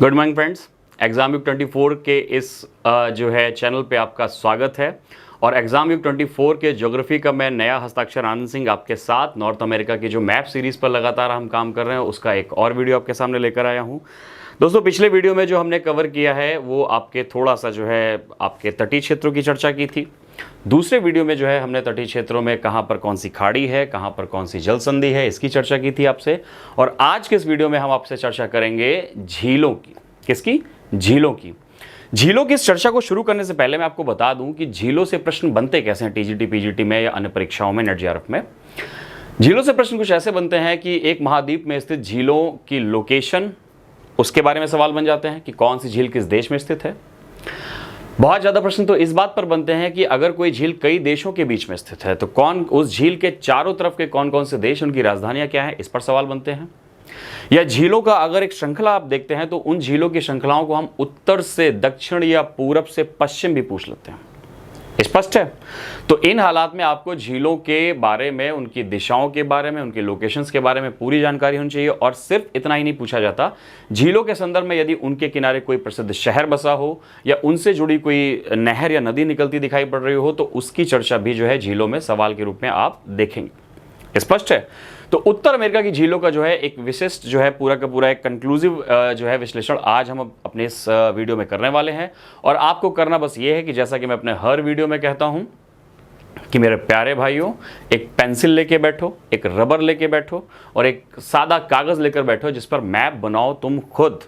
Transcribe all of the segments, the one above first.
Good morning friends. Exam week 24 के इस जो है चैनल पे आपका स्वागत है। और एग्जाम वीक 24 के ज्योग्राफी का मैं नया हस्ताक्षर आनंद सिंह आपके साथ नॉर्थ अमेरिका की जो मैप सीरीज़ पर लगातार हम काम कर रहे हैं उसका एक और वीडियो आपके सामने लेकर आया हूं। दोस्तों, पिछले वीडियो में जो हमने कवर किया है वो आपके थोड़ा सा जो है आपके तटीय क्षेत्रों की चर्चा की थी। दूसरे वीडियो में जो है हमने तटीय क्षेत्रों में कहाँ पर कौन सी खाड़ी है, कहाँ पर कौन सी जल संधि है, इसकी चर्चा की थी आपसे। और आज के इस वीडियो में हम आपसे चर्चा करेंगे झीलों की। किसकी? झीलों की। झीलों की इस चर्चा को शुरू करने से पहले मैं आपको बता दूं कि झीलों से प्रश्न बनते कैसे हैं टीजीटी पीजीटी में या अन्य परीक्षाओं में, नेट जेआरएफ में। झीलों से प्रश्न कुछ ऐसे बनते हैं कि एक महाद्वीप में स्थित झीलों की लोकेशन, उसके बारे में सवाल बन जाते हैं कि कौन सी झील किस देश में स्थित है। बहुत ज्यादा प्रश्न तो इस बात पर बनते हैं कि अगर कोई झील कई देशों के बीच में स्थित है तो कौन उस झील के चारों तरफ के कौन कौन से देश, उनकी राजधानियां क्या है, इस पर सवाल बनते हैं। या झीलों का अगर एक श्रृंखला आप देखते हैं तो उन झीलों की श्रृंखलाओं को हम उत्तर से दक्षिण या पूरब से पश्चिम भी पूछ लेते हैं। स्पष्ट है? तो इन हालात में आपको झीलों के बारे में, उनकी दिशाओं के बारे में, उनके लोकेशंस के बारे में पूरी जानकारी होनी चाहिए। और सिर्फ इतना ही नहीं पूछा जाता, झीलों के संदर्भ में यदि उनके किनारे कोई प्रसिद्ध शहर बसा हो या उनसे जुड़ी कोई नहर या नदी निकलती दिखाई पड़ रही हो तो उसकी चर्चा भी जो है झीलों में सवाल के रूप में आप देखेंगे। स्पष्ट है? तो उत्तर अमेरिका की झीलों का जो है एक विशिष्ट जो है पूरा का पूरा एक कंक्लूसिव जो है विश्लेषण आज हम अपने इस वीडियो में करने वाले हैं। और आपको करना बस ये है कि जैसा कि मैं अपने हर वीडियो में कहता हूं कि मेरे प्यारे भाइयों, एक पेंसिल लेके बैठो, एक रबर लेके बैठो और एक सादा कागज लेकर बैठो जिस पर मैप बनाओ तुम खुद।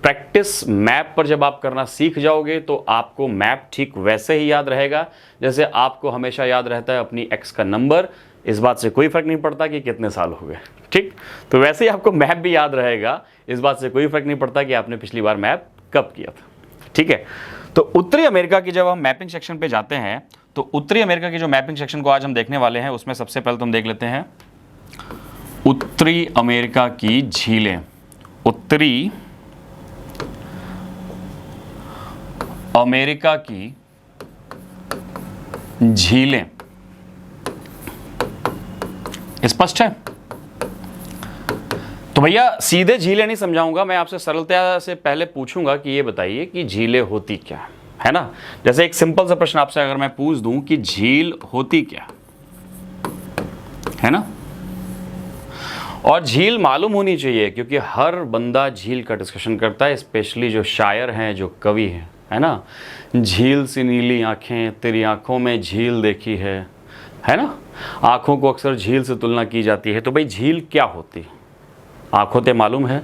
प्रैक्टिस मैप पर जब आप करना सीख जाओगे तो आपको मैप ठीक वैसे ही याद रहेगा जैसे आपको हमेशा याद रहता है अपनी एक्स का नंबर। इस बात से कोई फर्क नहीं पड़ता कि कितने साल हो गए, ठीक? तो वैसे ही आपको मैप भी याद रहेगा, इस बात से कोई फर्क नहीं पड़ता कि आपने पिछली बार मैप कब किया था, ठीक है? तो उत्तरी अमेरिका की जब हम मैपिंग सेक्शन पे जाते हैं तो उत्तरी अमेरिका की जो मैपिंग सेक्शन को आज हम देखने वाले हैं उसमें सबसे पहले तो हम देख लेते हैं उत्तरी अमेरिका की झीलें। उत्तरी अमेरिका की झीलें। स्पष्ट है? तो भैया सीधे झीलें नहीं समझाऊंगा, मैं आपसे सरलता से पहले पूछूंगा कि ये बताइए कि झीलें होती क्या है ना। जैसे एक सिंपल सा प्रश्न आपसे अगर मैं पूछ दूं कि झील होती क्या है ना, और झील मालूम होनी चाहिए क्योंकि हर बंदा झील का डिस्कशन करता है, स्पेशली जो शायर हैं, जो कवि हैं, है ना। झील सी नीली आंखें, तेरी आंखों में झील देखी है ना। आंखों को अक्सर झील से तुलना की जाती है। तो भाई झील क्या होती है? आंखों ते मालूम है,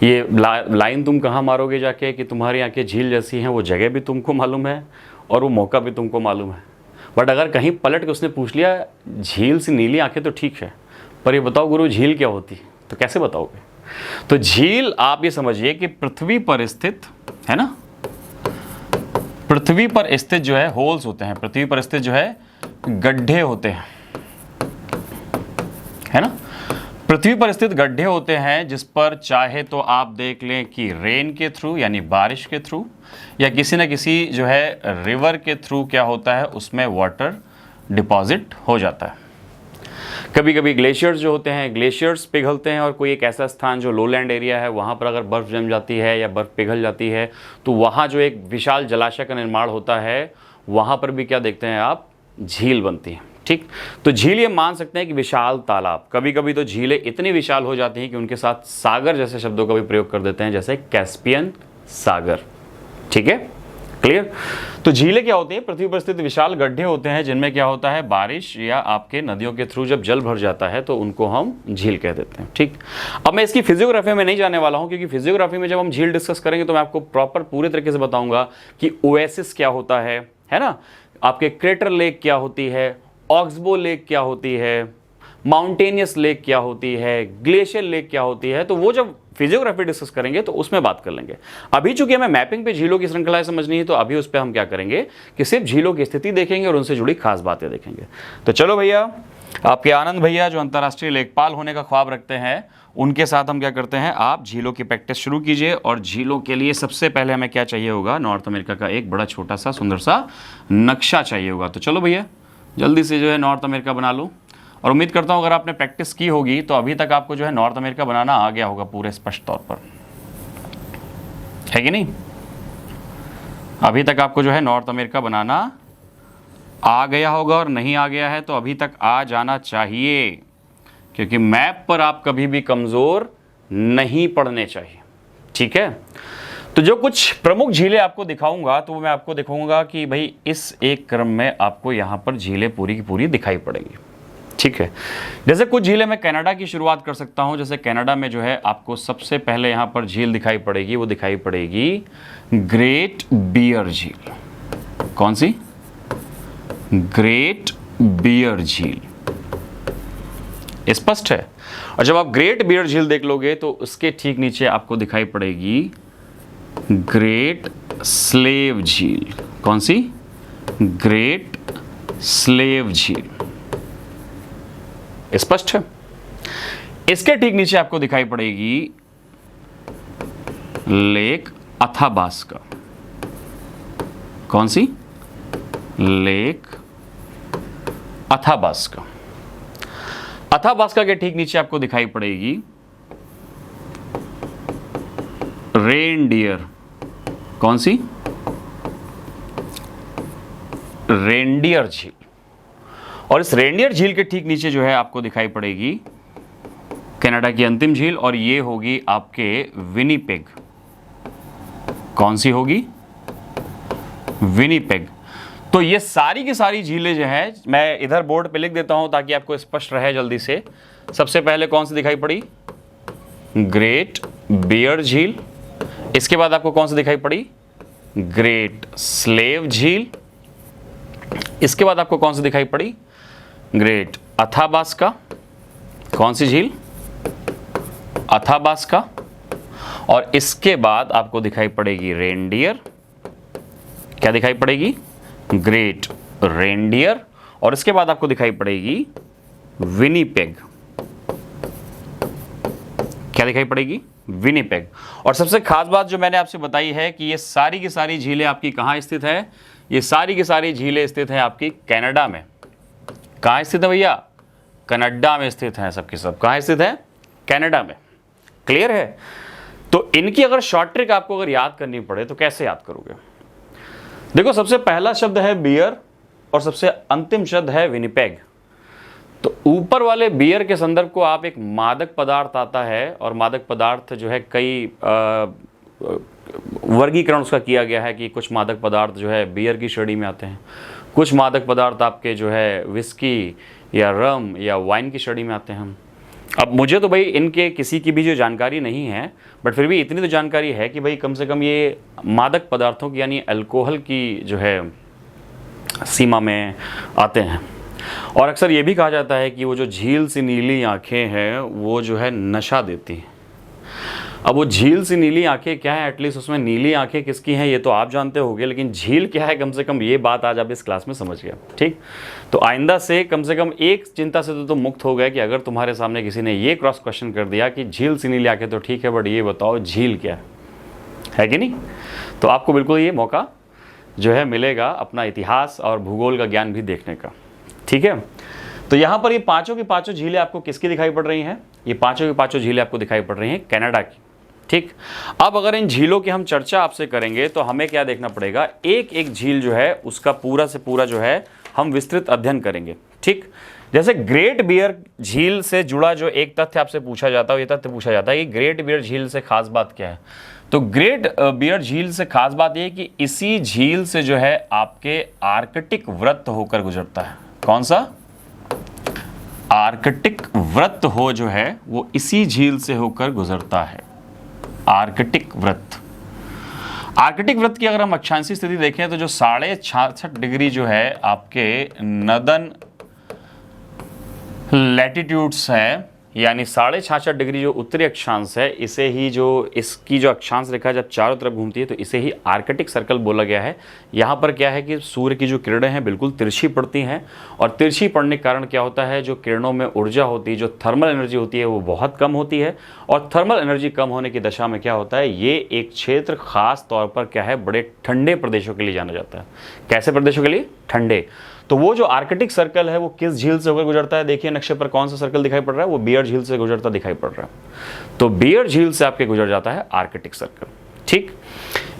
ये लाइन तुम कहाँ मारोगे जाके कि तुम्हारी आंखें झील जैसी हैं, वो जगह भी तुमको मालूम है और वो मौका भी तुमको मालूम है। बट अगर कहीं पलट के उसने पूछ लिया झील सी नीली आंखें तो ठीक है, पर ये बताओ गुरु झील क्या होती है, तो कैसे बताओगे? तो झील आप ये समझिए कि पृथ्वी पर स्थित, है ना, पृथ्वी पर स्थित जो है होल्स होते हैं, पृथ्वी पर स्थित जो है गड्ढे होते हैं, है ना। पृथ्वी पर स्थित गड्ढे होते हैं जिस पर चाहे तो आप देख लें कि रेन के थ्रू यानी बारिश के थ्रू या किसी न किसी जो है रिवर के थ्रू क्या होता है उसमें वाटर डिपॉजिट हो जाता है। कभी कभी ग्लेशियर्स जो होते हैं, ग्लेशियर्स पिघलते हैं और कोई एक ऐसा स्थान जो लोलैंड एरिया है वहाँ पर अगर बर्फ़ जम जाती है या बर्फ़ पिघल जाती है तो वहाँ जो एक विशाल जलाशय का निर्माण होता है वहाँ पर भी क्या देखते हैं आप, झील बनती है, ठीक। तो झील ये मान सकते हैं कि विशाल तालाब। कभी कभी तो झीलें इतनी विशाल हो जाती हैं कि उनके साथ सागर जैसे शब्दों का भी प्रयोग कर देते हैं, जैसे कैस्पियन सागर, ठीक है, क्लियर। तो झीलें क्या होती हैं? पृथ्वी पर स्थित विशाल गड्ढे होते हैं जिनमें क्या होता है, बारिश या आपके नदियों के थ्रू जब जल भर जाता है तो उनको हम झील कह देते हैं, ठीक। अब मैं इसकी फिजियोग्राफी में नहीं जाने वाला हूं क्योंकि फिजियोग्राफी में जब हम झील डिस्कस करेंगे तो मैं आपको प्रॉपर पूरे तरीके से बताऊंगा कि ओएसिस क्या होता है ना, आपके क्रेटर लेक क्या होती है, ऑक्सबो लेक क्या होती है, माउंटेनियस लेक क्या होती है, ग्लेशियर लेक क्या होती है। तो वो जब फिजियोग्राफी डिस्कस करेंगे तो उसमें बात कर लेंगे। अभी चूंकि हमें मैपिंग पे झीलों की श्रृंखलाएं समझनी है तो अभी उस पर हम क्या करेंगे कि सिर्फ झीलों की स्थिति देखेंगे और उनसे जुड़ी खास बातें देखेंगे। तो चलो भैया, आपके आनंद भैया जो अंतर्राष्ट्रीय लेखपाल होने का ख्वाब रखते हैं उनके साथ हम क्या करते हैं, आप झीलों की प्रैक्टिस शुरू कीजिए। और झीलों के लिए सबसे पहले हमें क्या चाहिए होगा, नॉर्थ अमेरिका का एक बड़ा छोटा सा सुंदर सा नक्शा चाहिए होगा। तो चलो भैया जल्दी से जो है नॉर्थ अमेरिका बना लो। और उम्मीद करता हूँ अगर आपने प्रैक्टिस की होगी तो अभी तक आपको जो है नॉर्थ अमेरिका बनाना आ गया होगा पूरे स्पष्ट तौर पर। है कि नहीं? अभी तक आपको जो है नॉर्थ अमेरिका बनाना आ गया होगा, और नहीं आ गया है तो अभी तक आ जाना चाहिए, क्योंकि मैप पर आप कभी भी कमज़ोर नहीं पड़ने चाहिए। ठीक है, तो जो कुछ प्रमुख झीलें आपको दिखाऊंगा तो मैं आपको दिखाऊंगा कि भाई इस एक क्रम में आपको यहाँ पर झीलें पूरी की पूरी दिखाई पड़ेंगी। ठीक है, जैसे कुछ झीलें मैं कनाडा की शुरुआत कर सकता हूँ। जैसे कनाडा में जो है आपको सबसे पहले यहाँ पर झील दिखाई पड़ेगी, वो दिखाई पड़ेगी ग्रेट बियर झील। कौन सी? ग्रेट बियर झील। स्पष्ट है? और जब आप ग्रेट बियर झील देख लोगे तो उसके ठीक नीचे आपको दिखाई पड़ेगी ग्रेट स्लेव झील। कौन सी? ग्रेट स्लेव झील। स्पष्ट है? इसके ठीक नीचे आपको दिखाई पड़ेगी लेक अथाबास्का। कौन सी? Lake Athabasca. अथाबास्का के ठीक नीचे आपको दिखाई पड़ेगी रेनडियर। कौन सी? रेनडियर झील। और इस रेनडियर झील के ठीक नीचे जो है आपको दिखाई पड़ेगी कनाडा की अंतिम झील, और ये होगी आपके विनीपेग। कौन सी होगी? विनीपेग। तो ये सारी की सारी झीलें जो है मैं इधर बोर्ड पे लिख देता हूं ताकि आपको स्पष्ट रहे जल्दी से। सबसे पहले कौन सी दिखाई पड़ी? ग्रेट बियर झील। इसके बाद आपको कौन सी दिखाई पड़ी? ग्रेट स्लेव झील। इसके बाद आपको कौन सी दिखाई पड़ी? Great Athabasca. कौन सी झील? अथाबास्का। और इसके बाद आपको दिखाई पड़ेगी रेनडियर। क्या दिखाई पड़ेगी? Great reindeer. और इसके बाद आपको दिखाई पड़ेगी विनीपेग। क्या दिखाई पड़ेगी? विनीपेग। और सबसे खास बात जो मैंने आपसे बताई है कि ये सारी की सारी झीलें आपकी कहां स्थित है? ये सारी की सारी झीलें स्थित हैं आपकी कनाडा में। कहां स्थित है भैया? कनाडा में स्थित हैं सबके सब। कहां स्थित है? कनाडा में। क्लियर है? तो इनकी अगर शॉर्ट ट्रिक आपको अगर याद करनी पड़े तो कैसे याद करोगे? देखो, सबसे पहला शब्द है बियर और सबसे अंतिम शब्द है विनीपेग। तो ऊपर वाले बियर के संदर्भ को आप एक मादक पदार्थ आता है, और मादक पदार्थ जो है कई वर्गीकरण उसका किया गया है कि कुछ मादक पदार्थ जो है बियर की श्रेणी में आते हैं, कुछ मादक पदार्थ आपके जो है विस्की या रम या वाइन की श्रेणी में आते हैं। अब मुझे तो भाई इनके किसी की भी जो जानकारी नहीं है, बट फिर भी इतनी तो जानकारी है कि भाई कम से कम ये मादक पदार्थों की यानी अल्कोहल की जो है सीमा में आते हैं। और अक्सर ये भी कहा जाता है कि वो जो झील सी नीली आंखें हैं वो जो है नशा देती हैं। अब वो झील सी नीली आंखें क्या है, एटलीस्ट उसमें नीली आंखें किसकी हैं ये तो आप जानते होंगे, लेकिन झील क्या है कम से कम ये बात आज आप इस क्लास में समझ गया। ठीक, तो आइंदा से कम एक चिंता से तो मुक्त हो गए कि अगर तुम्हारे सामने किसी ने ये क्रॉस क्वेश्चन कर दिया कि झील सी नीली आंखें तो ठीक है, बट ये बताओ झील क्या है कि नहीं, तो आपको बिल्कुल ये मौका जो है मिलेगा अपना इतिहास और भूगोल का ज्ञान भी देखने का। ठीक है, तो यहाँ पर ये पांचों की पांचों झीलें आपको किसकी दिखाई पड़ रही हैं? ये पांचों की पांचों झीलें आपको दिखाई पड़ रही हैं कनाडा की। ठीक, अब अगर इन झीलों की हम चर्चा आपसे करेंगे तो हमें क्या देखना पड़ेगा, एक एक झील जो है उसका पूरा से पूरा जो है हम विस्तृत अध्ययन करेंगे। ठीक, जैसे ग्रेट बियर झील से जुड़ा जो एक तथ्य आपसे पूछा जाता है, ये तथ्य पूछा जाता है कि ग्रेट बियर झील से खास बात क्या है, तो ग्रेट बियर झील से खास बात यह कि इसी झील से जो है आपके आर्कटिक वृत्त होकर गुजरता है। कौन सा? आर्कटिक वृत्त हो जो है वो इसी झील से होकर गुजरता है। आर्कटिक वृत्त। आर्कटिक वृत्त की अगर हम अक्षांशीय स्थिति देखें तो जो 66.5 डिग्री जो है आपके नदन लैटिट्यूड्स है, यानी 66.5 डिग्री जो उत्तरी अक्षांश है, इसे ही जो इसकी जो अक्षांश रेखा जब चारों तरफ घूमती है तो इसे ही आर्कटिक सर्कल बोला गया है। यहाँ पर क्या है कि सूर्य की जो किरणें हैं बिल्कुल तिरछी पड़ती हैं, और तिरछी पड़ने के कारण क्या होता है, जो किरणों में ऊर्जा होती है, जो थर्मल एनर्जी होती है वो बहुत कम होती है, और थर्मल एनर्जी कम होने की दशा में क्या होता है, ये एक क्षेत्र खास तौर पर क्या है बड़े ठंडे प्रदेशों के लिए जाना जाता है। कैसे प्रदेशों के लिए? ठंडे। तो वो जो आर्कटिक सर्कल है वो किस झील से होकर गुजरता है? देखिए नक्शे पर कौन सा सर्कल दिखाई पड़ रहा है, वो बियर झील से गुजरता दिखाई पड़ रहा है। तो बियर झील से आपके गुजर जाता है आर्कटिक सर्कल। ठीक।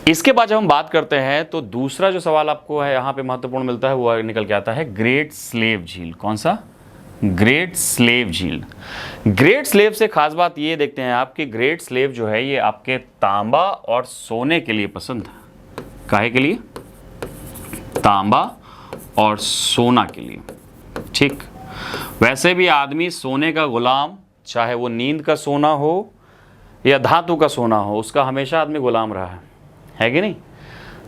इसके बाद जब हम बात करते हैं तो दूसरा जो सवाल आपको है यहाँ पे महत्वपूर्ण मिलता है वो निकल के आता है ग्रेट स्लेव झील। कौन सा? ग्रेट स्लेव झील। ग्रेट स्लेव से खास बात ये देखते हैं आप कि ग्रेट स्लेव जो है ये आपके तांबा और सोने के लिए पसंद है। काहे के लिए? तांबा और सोना के लिए। ठीक। वैसे भी आदमी सोने का गुलाम, चाहे वो नींद का सोना हो या धातु का सोना हो, उसका हमेशा आदमी गुलाम रहा है कि नहीं?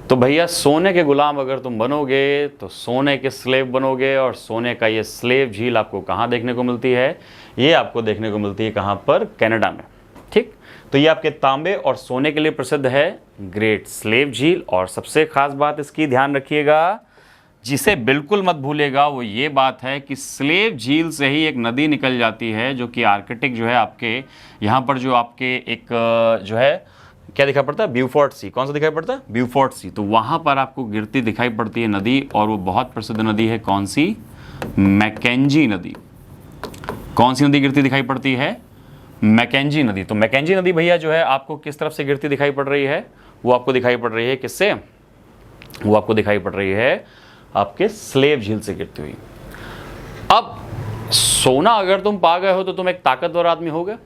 तो भैया सोने के गुलाम अगर तुम बनोगे तो सोने के स्लेव बनोगे। और सोने का ये स्लेव झील आपको कहाँ देखने को मिलती है? ये आपको देखने को मिलती है कहाँ पर? कनाडा में। ठीक। तो ये आपके तांबे और सोने के लिए प्रसिद्ध है ग्रेट स्लेव झील। और सबसे खास बात इसकी ध्यान रखिएगा, जिसे बिल्कुल मत भूलेगा, वो ये बात है कि स्लेव झील से ही एक नदी निकल जाती है जो कि आर्कटिक जो है आपके यहाँ पर जो आपके एक जो है क्या दिखाई पड़ता है? ब्यूफोर्ट सी। कौन सा दिखाई पड़ता है? ब्यूफोर्ट सी। तो वहाँ पर आपको गिरती दिखाई पड़ती है नदी, और वो बहुत प्रसिद्ध नदी है। कौन सी? मैकेंजी नदी। कौन सी नदी गिरती दिखाई पड़ती है? मैकेंजी नदी। तो मैकेंजी नदी भैया जो है आपको किस तरफ से गिरती दिखाई पड़ रही है? वो आपको दिखाई पड़ रही है किससे? वो आपको दिखाई पड़ रही है आपके स्लेव झील से गिरती हुई। अब सोना अगर तुम पा गए हो तो तुम एक ताकतवर आदमी हो गए।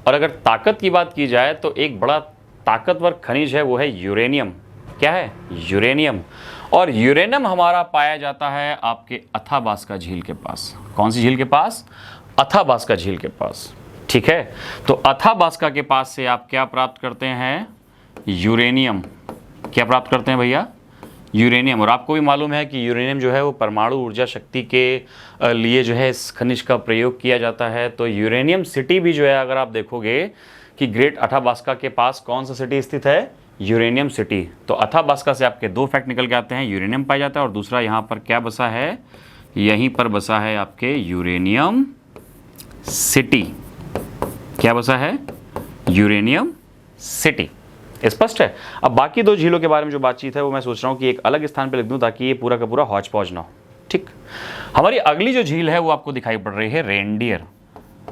और अगर ताकत की बात की जाए तो एक बड़ा ताकतवर खनिज है, वो है यूरेनियम। क्या है? यूरेनियम। और यूरेनियम हमारा पाया जाता है आपके अथाबास्का झील के पास। कौन सी झील के पास? अथाबास्का झील के पास। ठीक है। तो अथाबास्का के पास से आप क्या प्राप्त करते हैं? यूरेनियम। क्या प्राप्त करते हैं भैया? यूरेनियम। और आपको भी मालूम है कि यूरेनियम जो है वो परमाणु ऊर्जा शक्ति के लिए जो है इस खनिज का प्रयोग किया जाता है। तो यूरेनियम सिटी भी जो है, अगर आप देखोगे कि ग्रेट अथाबास्का के पास कौन सा सिटी स्थित है? Uranium city. तो अथाबास्का से आपके दो फैक्ट निकल के आते हैं, यूरेनियम पाया जाता है और दूसरा यहाँ पर क्या बसा है? यहीं पर बसा है आपके यूरेनियम सिटी। क्या बसा है? Uranium city. स्पष्ट है? अब बाकी दो झीलों के बारे में जो बातचीत है वो मैं सोच रहा हूँ कि एक अलग स्थान पर लिख दूँ ताकि ये पूरा का पूरा हौच पौच ना हो। ठीक। हमारी अगली जो झील है वो आपको दिखाई पड़ रही है रेनडियर।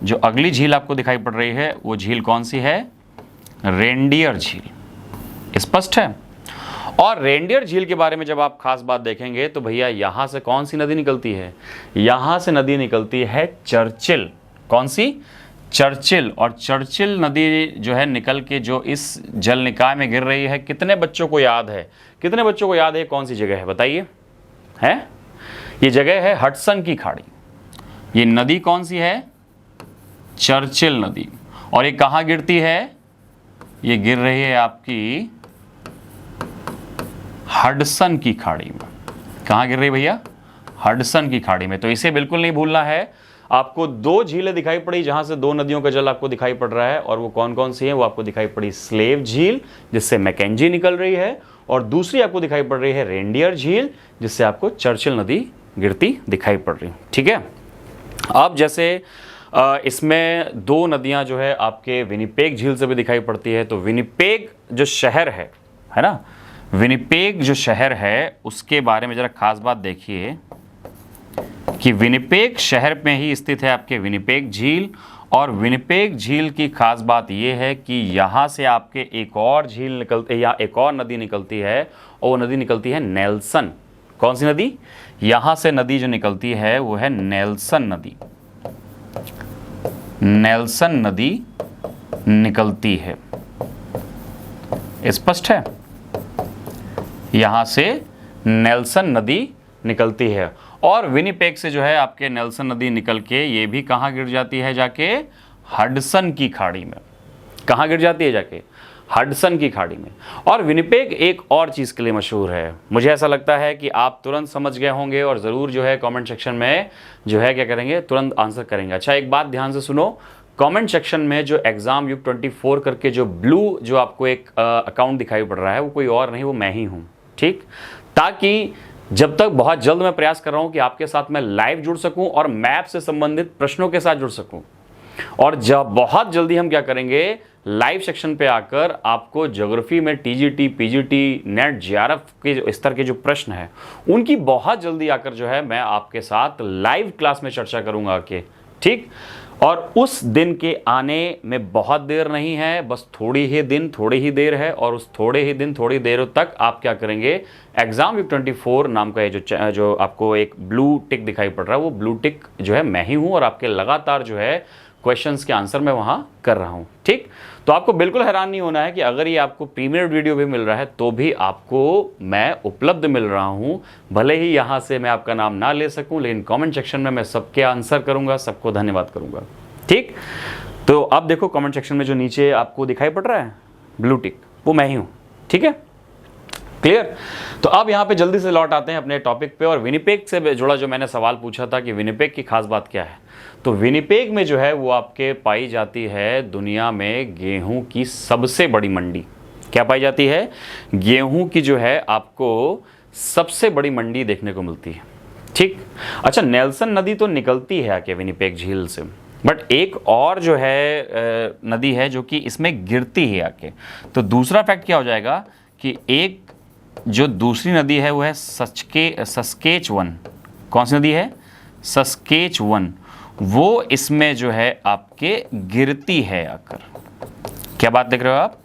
जो अगली झील आपको दिखाई पड़ रही है वो झील कौन सी है? रेनडियर झील। स्पष्ट है? और रेनडियर झील के बारे में जब आप खास बात देखेंगे तो भैया यहां से कौन सी नदी निकलती है? यहां से नदी निकलती है चर्चिल। कौन सी? चर्चिल। और चर्चिल नदी जो है निकल के जो इस जल निकाय में गिर रही है, कितने बच्चों को याद है? कितने बच्चों को याद है कौन सी जगह है? बताइए। है? ये जगह है हडसन की खाड़ी। ये नदी कौन सी है? चर्चिल नदी। और ये कहां गिरती है? ये गिर रही है आपकी हडसन की खाड़ी में। कहां गिर रही है भैया? हडसन की खाड़ी में। तो इसे बिल्कुल नहीं भूलना है। आपको दो झीलें दिखाई पड़ी जहां से दो नदियों का जल आपको दिखाई पड़ रहा है, और वो कौन कौन सी है? वो आपको दिखाई पड़ी स्लेव झील जिससे मैकेंजी निकल रही है, और दूसरी आपको दिखाई पड़ रही है रेनडियर झील जिससे आपको चर्चिल नदी गिरती दिखाई पड़ रही है। ठीक है। अब जैसे इसमें दो नदियां जो है आपके विनिपेग झील से भी दिखाई पड़ती है। तो विनिपेग जो शहर है ना, विनिपेग जो शहर है उसके बारे में जरा खास बात देखिए कि विनिपेग शहर में ही स्थित है आपके विनिपेग झील। और विनिपेग झील की खास बात यह है कि यहाँ से आपके एक और झील निकलती है या एक और नदी निकलती है, और वो नदी निकलती है नेल्सन। कौन सी नदी? यहाँ से नदी जो निकलती है वो है नेल्सन नदी। नेल्सन नदी निकलती है। स्पष्ट है? यहाँ से नेल्सन नदी निकलती है। और विनिपेग से जो है आपके नेल्सन नदी निकल के ये भी कहाँ गिर जाती है? जाके हडसन की खाड़ी में। कहाँ गिर जाती है? जाके हडसन की खाड़ी में। और विनिपेग एक और चीज़ के लिए मशहूर है। मुझे ऐसा लगता है कि आप तुरंत समझ गए होंगे और ज़रूर जो है कमेंट सेक्शन में जो है क्या करेंगे? तुरंत आंसर करेंगे। अच्छा, एक बात ध्यान से सुनो, कमेंट सेक्शन में जो एग्जाम युग 24 करके जो ब्लू जो आपको एक अकाउंट दिखाई पड़ रहा है वो कोई और नहीं, वो मैं ही हूँ। ठीक। ताकि जब तक बहुत जल्द मैं प्रयास कर रहा हूं कि आपके साथ मैं लाइव जुड़ सकूं और मैप से संबंधित प्रश्नों के साथ जुड़ सकूं। और जब बहुत जल्दी हम क्या करेंगे, लाइव सेक्शन पे आकर आपको ज्योग्राफी में टीजीटी, पीजीटी, नेट, जेआरएफ के जो स्तर के जो प्रश्न हैं उनकी बहुत जल्दी आकर जो है मैं आपके साथ लाइव क्लास में चर्चा करूंगा आके। ठीक। और उस दिन के आने में बहुत देर नहीं है, बस थोड़ी ही देर है। और उस थोड़े ही दिन थोड़ी देर तक आप क्या करेंगे, एग्जाम वीक 24 नाम का ये जो आपको एक ब्लू टिक दिखाई पड़ रहा है, वो ब्लू टिक जो है मैं ही हूं और आपके लगातार जो है क्वेश्चंस के आंसर मैं वहां कर रहा हूं। ठीक, तो आपको बिल्कुल हैरान नहीं होना है कि अगर ये आपको प्रीमियर वीडियो भी मिल रहा है तो भी आपको मैं उपलब्ध मिल रहा हूं। भले ही यहां से मैं आपका नाम ना ले सकूं, लेकिन कमेंट सेक्शन में मैं सबके आंसर करूंगा, सबको धन्यवाद करूंगा। ठीक, तो अब देखो कमेंट सेक्शन में जो नीचे आपको दिखाई पड़ रहा है ब्लू टिक, वो मैं ही हूं। ठीक है, क्लियर। तो अब यहां पे जल्दी से लौट आते हैं अपने टॉपिक पे, और विनिपेग से जुड़ा जो मैंने सवाल पूछा था कि विनिपेग की खास बात क्या है, तो विनिपेग में जो है वो आपके पाई जाती है दुनिया में गेहूं की सबसे बड़ी मंडी। क्या पाई जाती है, गेहूं की जो है आपको सबसे बड़ी मंडी देखने को मिलती है। ठीक, अच्छा, नेल्सन नदी तो निकलती है आके विनिपेग झील से, बट एक और जो है नदी है जो कि इसमें गिरती है आके। तो दूसरा फैक्ट क्या हो जाएगा कि एक जो दूसरी नदी है वो है सस्केचवन। कौन सी नदी है, सस्केचवन, वो इसमें जो है आपके गिरती है आकर। क्या बात देख रहे हो आप,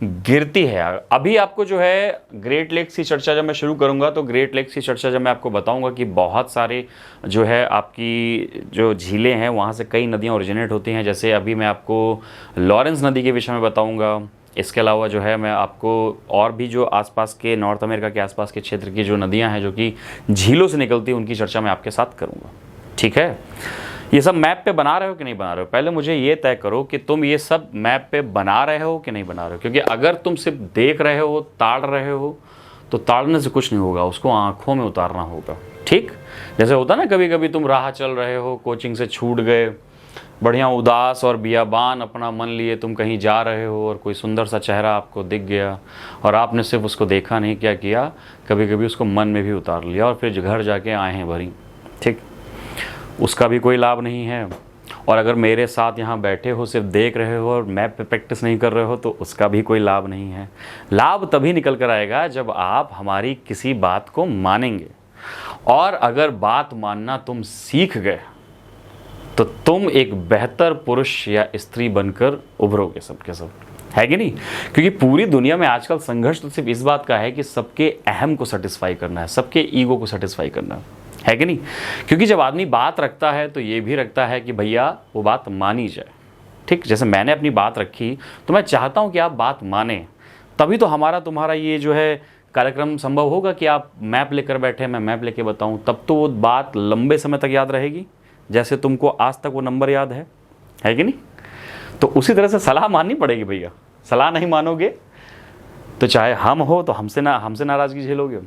गिरती है। अभी आपको जो है ग्रेट लेक्स की चर्चा जब मैं शुरू करूंगा, तो ग्रेट लेक्स की चर्चा जब मैं आपको बताऊंगा कि बहुत सारे जो है आपकी जो झीलें हैं वहाँ से कई नदियाँ ओरिजिनेट होती हैं। जैसे अभी मैं आपको लॉरेंस नदी के विषय में बताऊंगा। इसके अलावा जो है मैं आपको और भी जो आसपास के नॉर्थ अमेरिका के आसपास के क्षेत्र की जो नदियाँ हैं जो कि झीलों से निकलती हैं, उनकी चर्चा मैं आपके साथ करूँगा। ठीक है, ये सब मैप पे बना रहे हो कि नहीं बना रहे हो, पहले मुझे ये तय करो कि तुम ये सब मैप पे बना रहे हो कि नहीं बना रहे हो। क्योंकि अगर तुम सिर्फ देख रहे हो, ताड़ रहे हो, तो ताड़ने से कुछ नहीं होगा, उसको आंखों में उतारना होगा। ठीक, जैसे होता ना, कभी कभी तुम राह चल रहे हो, कोचिंग से छूट गए, बढ़िया उदास और बियाबान अपना मन लिए तुम कहीं जा रहे हो, और कोई सुंदर सा चेहरा आपको दिख गया और आपने सिर्फ उसको देखा नहीं, क्या किया, कभी कभी उसको मन में भी उतार लिया और फिर घर जाके आए हैं भरी। ठीक, उसका भी कोई लाभ नहीं है। और अगर मेरे साथ यहाँ बैठे हो, सिर्फ देख रहे हो और मैप पे प्रैक्टिस नहीं कर रहे हो, तो उसका भी कोई लाभ नहीं है। लाभ तभी निकल कर आएगा जब आप हमारी किसी बात को मानेंगे, और अगर बात मानना तुम सीख गए तो तुम एक बेहतर पुरुष या स्त्री बनकर उभरोगे सबके सब, है कि नहीं। क्योंकि पूरी दुनिया में आजकल संघर्ष तो सिर्फ इस बात का है कि सबके अहम को सेटिस्फाई करना है, सबके ईगो को सेटिस्फाई करना है कि नहीं। क्योंकि जब आदमी बात रखता है तो ये भी रखता है कि भैया वो बात मानी जाए। ठीक, जैसे मैंने अपनी बात रखी तो मैं चाहता हूँ कि आप बात माने, तभी तो हमारा तुम्हारा ये जो है कार्यक्रम संभव होगा कि आप मैप लेकर बैठे, मैं मैप लेके बताऊँ, तब तो वो बात लंबे समय तक याद रहेगी, जैसे तुमको आज तक वो नंबर याद है कि नहीं। तो उसी तरह से सलाह माननी पड़ेगी भैया, सलाह नहीं मानोगे तो चाहे हम हो तो हमसे नाराज़गी झेलोगे।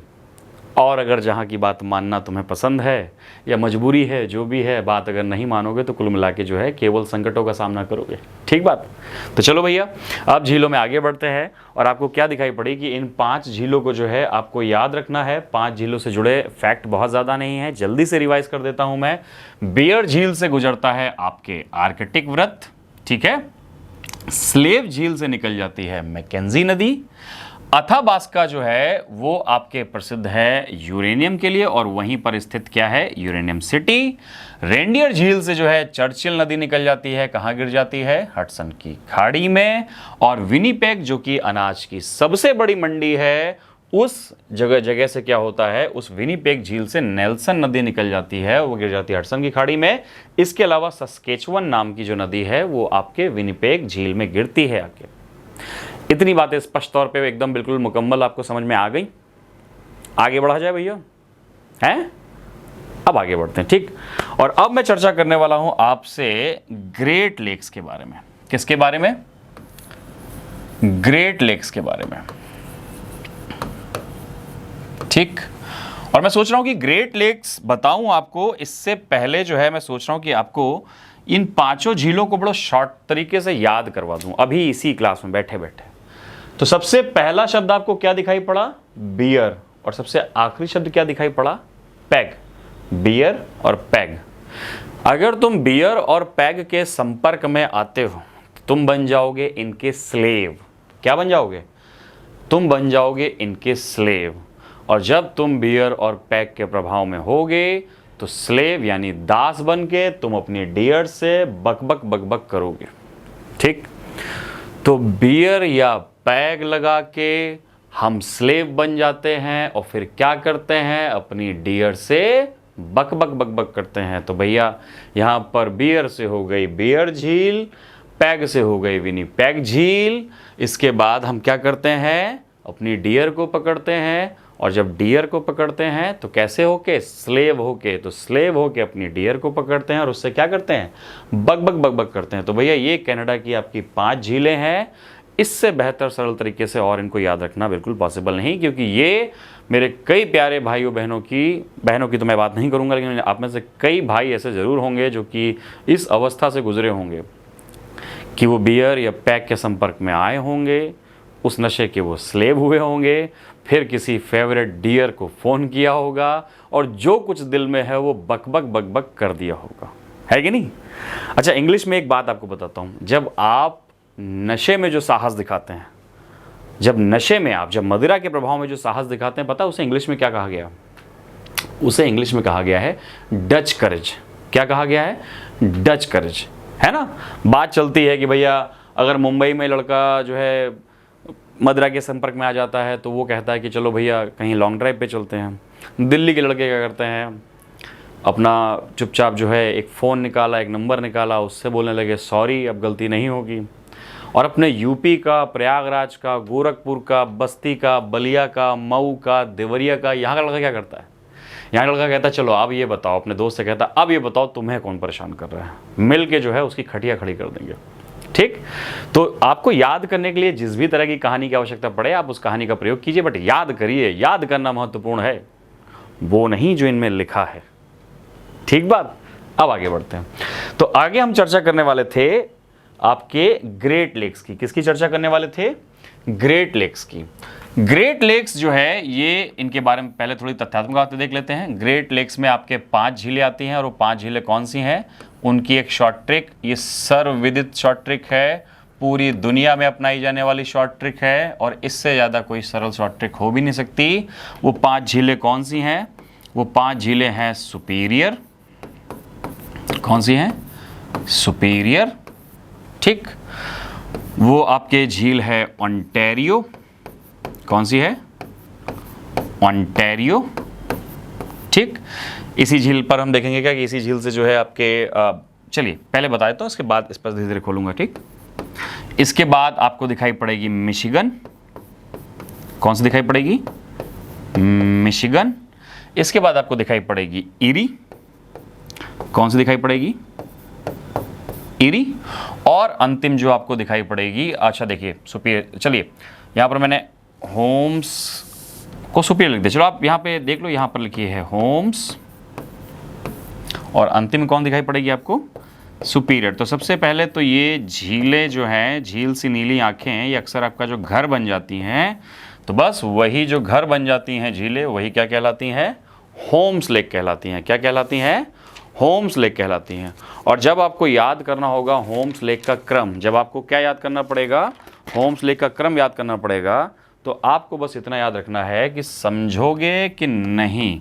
और अगर जहाँ की बात मानना तुम्हें पसंद है या मजबूरी है, जो भी है, बात अगर नहीं मानोगे तो कुल मिला के जो है केवल संकटों का सामना करोगे। ठीक बात। तो चलो भैया, अब झीलों में आगे बढ़ते हैं, और आपको क्या दिखाई पड़ी कि इन 5 झीलों को जो है आपको याद रखना है। 5 झीलों से जुड़े फैक्ट बहुत ज़्यादा नहीं है, जल्दी से रिवाइज कर देता हूँ मैं। बियर झील से गुजरता है आपके आर्कटिक वृत्त, ठीक है। स्लेव झील से निकल जाती है मैकेंजी नदी। अथाबास्का जो है वो आपके प्रसिद्ध है यूरेनियम के लिए, और वहीं पर स्थित क्या है, यूरेनियम सिटी। रेंडियर झील से जो है चर्चिल नदी निकल जाती है, कहाँ गिर जाती है, हडसन की खाड़ी में। और विनिपेग जो कि अनाज की सबसे बड़ी मंडी है, उस जगह से क्या होता है, उस विनिपेग झील से नेल्सन नदी निकल जाती है, वो गिर जाती है हडसन की खाड़ी में। इसके अलावा सस्केचुअन नाम की जो नदी है वो आपके विनिपेग झील में गिरती है आके। इतनी बातें स्पष्ट तौर पे एकदम बिल्कुल मुकम्मल आपको समझ में आ गई। आगे बढ़ा जाए भैया, हैं? अब आगे बढ़ते हैं, ठीक। और अब मैं चर्चा करने वाला हूं आपसे ग्रेट लेक्स के बारे में। किसके बारे में? ग्रेट लेक्स के बारे में, ठीक। और मैं सोच रहा हूं कि ग्रेट लेक्स बताऊं आपको, इससे पहले जो है मैं सोच रहा हूं कि आपको इन 5 झीलों को बड़ा शॉर्ट तरीके से याद करवा दूं अभी इसी क्लास में बैठे बैठे। तो सबसे पहला शब्द आपको क्या दिखाई पड़ा? बियर। और सबसे आखिरी शब्द क्या दिखाई पड़ा? पैग। बियर और पैग। अगर तुम बियर और पैग के संपर्क में आते हो, तुम बन जाओगे इनके स्लेव। क्या बन जाओगे? तुम बन जाओगे इनके स्लेव। और जब तुम बियर और पैग के प्रभाव में होगे तो स्लेव यानी दास बन के तुम अपनी डियर से बकबक बकबक करोगे। ठीक, तो बियर या पैग लगा के हम स्लेव बन जाते हैं और फिर क्या करते हैं, अपनी डियर से बकबक बकबक करते हैं। तो भैया यहाँ पर बियर से हो गई बियर झील, पैग से हो गई विनीपेग झील। इसके बाद हम क्या करते हैं, अपनी डियर को पकड़ते हैं, और जब डियर को पकड़ते हैं तो कैसे होके, स्लेव होके। तो स्लेव होके अपनी डियर को पकड़ते हैं और उससे क्या करते हैं, बकबक बकबक करते हैं। तो भैया ये कनाडा की आपकी 5 झीलें हैं। इससे बेहतर सरल तरीके से और इनको याद रखना बिल्कुल पॉसिबल नहीं, क्योंकि ये मेरे कई प्यारे भाइयों बहनों की तो मैं बात नहीं करूंगा, लेकिन आप में से कई भाई ऐसे ज़रूर होंगे जो कि इस अवस्था से गुजरे होंगे कि वो बियर या पैग के संपर्क में आए होंगे, उस नशे के वो स्लेव हुए होंगे, फिर किसी फेवरेट डियर को फ़ोन किया होगा और जो कुछ दिल में है वो बकबक बकबक कर दिया होगा, है कि नहीं। अच्छा, इंग्लिश में एक बात आपको बताता हूँ, जब आप नशे में जो साहस दिखाते हैं, जब नशे में आप जब मदिरा के प्रभाव में जो साहस दिखाते हैं, पता उसे इंग्लिश में क्या कहा गया, उसे इंग्लिश में कहा गया है डच करेज। क्या कहा गया है, डच करेज, है ना। बात चलती है कि भैया अगर मुंबई में लड़का जो है मदिरा के संपर्क में आ जाता है तो वो कहता है कि चलो भैया कहीं लॉन्ग ड्राइव पे चलते हैं। दिल्ली के लड़के क्या करते हैं, अपना चुपचाप जो है एक फ़ोन निकाला, एक नंबर निकाला, उससे बोलने लगे सॉरी अब गलती नहीं होगी। और अपने यूपी का, प्रयागराज का, गोरखपुर का, बस्ती का, बलिया का, मऊ का, देवरिया का, यहाँ का लड़का क्या करता है, यहाँ का लड़का कहता है चलो अब ये बताओ, अपने दोस्त से कहता है अब ये बताओ तुम्हें कौन परेशान कर रहा है, मिल के जो है उसकी खटिया खड़ी कर देंगे। ठीक, तो आपको याद करने के लिए जिस भी तरह की कहानी की आवश्यकता पड़े आप उस कहानी का प्रयोग कीजिए, बट याद करिए, याद करना महत्वपूर्ण है, वो नहीं जो इनमें लिखा है। ठीक बात। अब आगे बढ़ते हैं। तो आगे हम चर्चा करने वाले थे आपके ग्रेट लेक्स की। किसकी चर्चा करने वाले थे, ग्रेट लेक्स की। ग्रेट लेक्स जो है ये, इनके बारे में पहले थोड़ी तथ्यात्मक बातें देख लेते हैं। ग्रेट लेक्स में आपके 5 झीलें आती हैं और वो 5 झीलें कौन सी हैं, उनकी एक शॉर्ट ट्रिक, ये सर्वविदित शॉर्ट ट्रिक है, पूरी दुनिया में अपनाई जाने वाली शॉर्ट ट्रिक है और इससे ज़्यादा कोई सरल शॉर्ट ट्रिक हो भी नहीं सकती। वो 5 झीलें कौन सी हैं, वो 5 झीलें हैं सुपीरियर। कौन सी हैं, सुपीरियर। ठीक, वो आपके झील है ओंटारियो। कौन सी है, ओंटारियो। ठीक, इसी झील पर हम देखेंगे क्या कि इसी झील से जो है आपके चलिए पहले बता देता हूँ, इसके बाद इस पर धीरे धीरे खोलूंगा। ठीक, इसके बाद आपको दिखाई पड़ेगी मिशिगन। कौन सी दिखाई पड़ेगी, मिशिगन। इसके बाद आपको दिखाई पड़ेगी इरी। कौन सी दिखाई पड़ेगी, इरी। और अंतिम जो आपको दिखाई पड़ेगी, अच्छा देखिए सुपीरियर, चलिए यहाँ पर मैंने होम्स को सुपीरियर लिख दिया, चलो आप यहाँ पे देख लो, यहाँ पर लिखी है होम्स और अंतिम कौन दिखाई पड़ेगी आपको, सुपीरियर। तो सबसे पहले तो ये झीलें जो हैं, झील सी नीली आंखें हैं, ये अक्सर आपका जो घर बन जाती हैं, तो बस वही जो घर बन जाती हैं झीलें, वही क्या कहलाती हैं, होम्स लेक कहलाती हैं। क्या कहलाती हैं, होम्स लेक कहलाती हैं। और जब आपको याद करना होगा होम्स लेक का क्रम, जब आपको क्या याद करना पड़ेगा, होम्स लेक का क्रम याद करना पड़ेगा, तो आपको बस इतना याद रखना है कि समझोगे कि नहीं,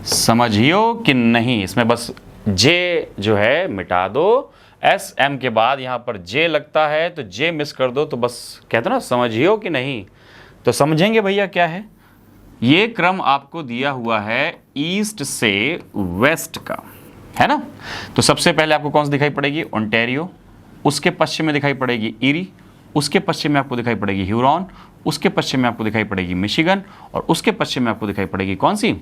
समझियो कि नहीं, इसमें बस जे जो है मिटा दो, एस एम के बाद यहाँ पर जे लगता है तो जे मिस कर दो, तो बस कहते ना समझियो कि नहीं। तो समझेंगे भैया क्या है, ये क्रम आपको दिया हुआ है ईस्ट से वेस्ट का, है ना। तो सबसे पहले आपको कौन सी दिखाई पड़ेगी, ओंटारियो। उसके पश्चिम में दिखाई पड़ेगी इरी। उसके पश्चिम में आपको दिखाई पड़ेगी ह्यूरॉन। उसके पश्चिम में आपको दिखाई पड़ेगी मिशिगन। और उसके पश्चिम में आपको दिखाई पड़ेगी कौन सी,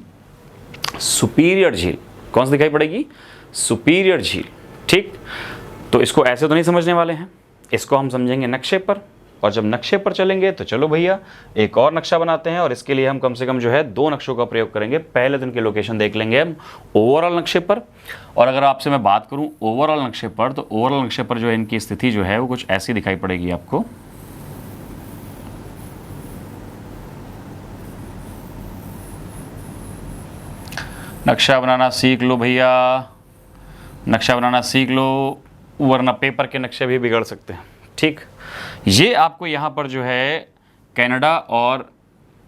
सुपीरियर झील। कौन सी दिखाई पड़ेगी, सुपीरियर झील। ठीक, तो इसको ऐसे तो नहीं समझने वाले हैं, इसको हम समझेंगे नक्शे पर। और जब नक्शे पर चलेंगे तो चलो भैया एक और नक्शा बनाते हैं, और इसके लिए हम कम से कम जो है 2 नक्शों का प्रयोग करेंगे। पहले दिन के लोकेशन देख लेंगे हम ओवरऑल नक्शे पर, और अगर आपसे मैं बात करूं ओवरऑल नक्शे पर, तो ओवरऑल नक्शे पर जो है इनकी स्थिति जो है वो कुछ ऐसी दिखाई पड़ेगी आपको। नक्शा बनाना सीख लो भैया, नक्शा बनाना सीख लो, वरना पेपर के नक्शे भी बिगड़ सकते हैं। ठीक, ये आपको यहाँ पर जो है कनाडा और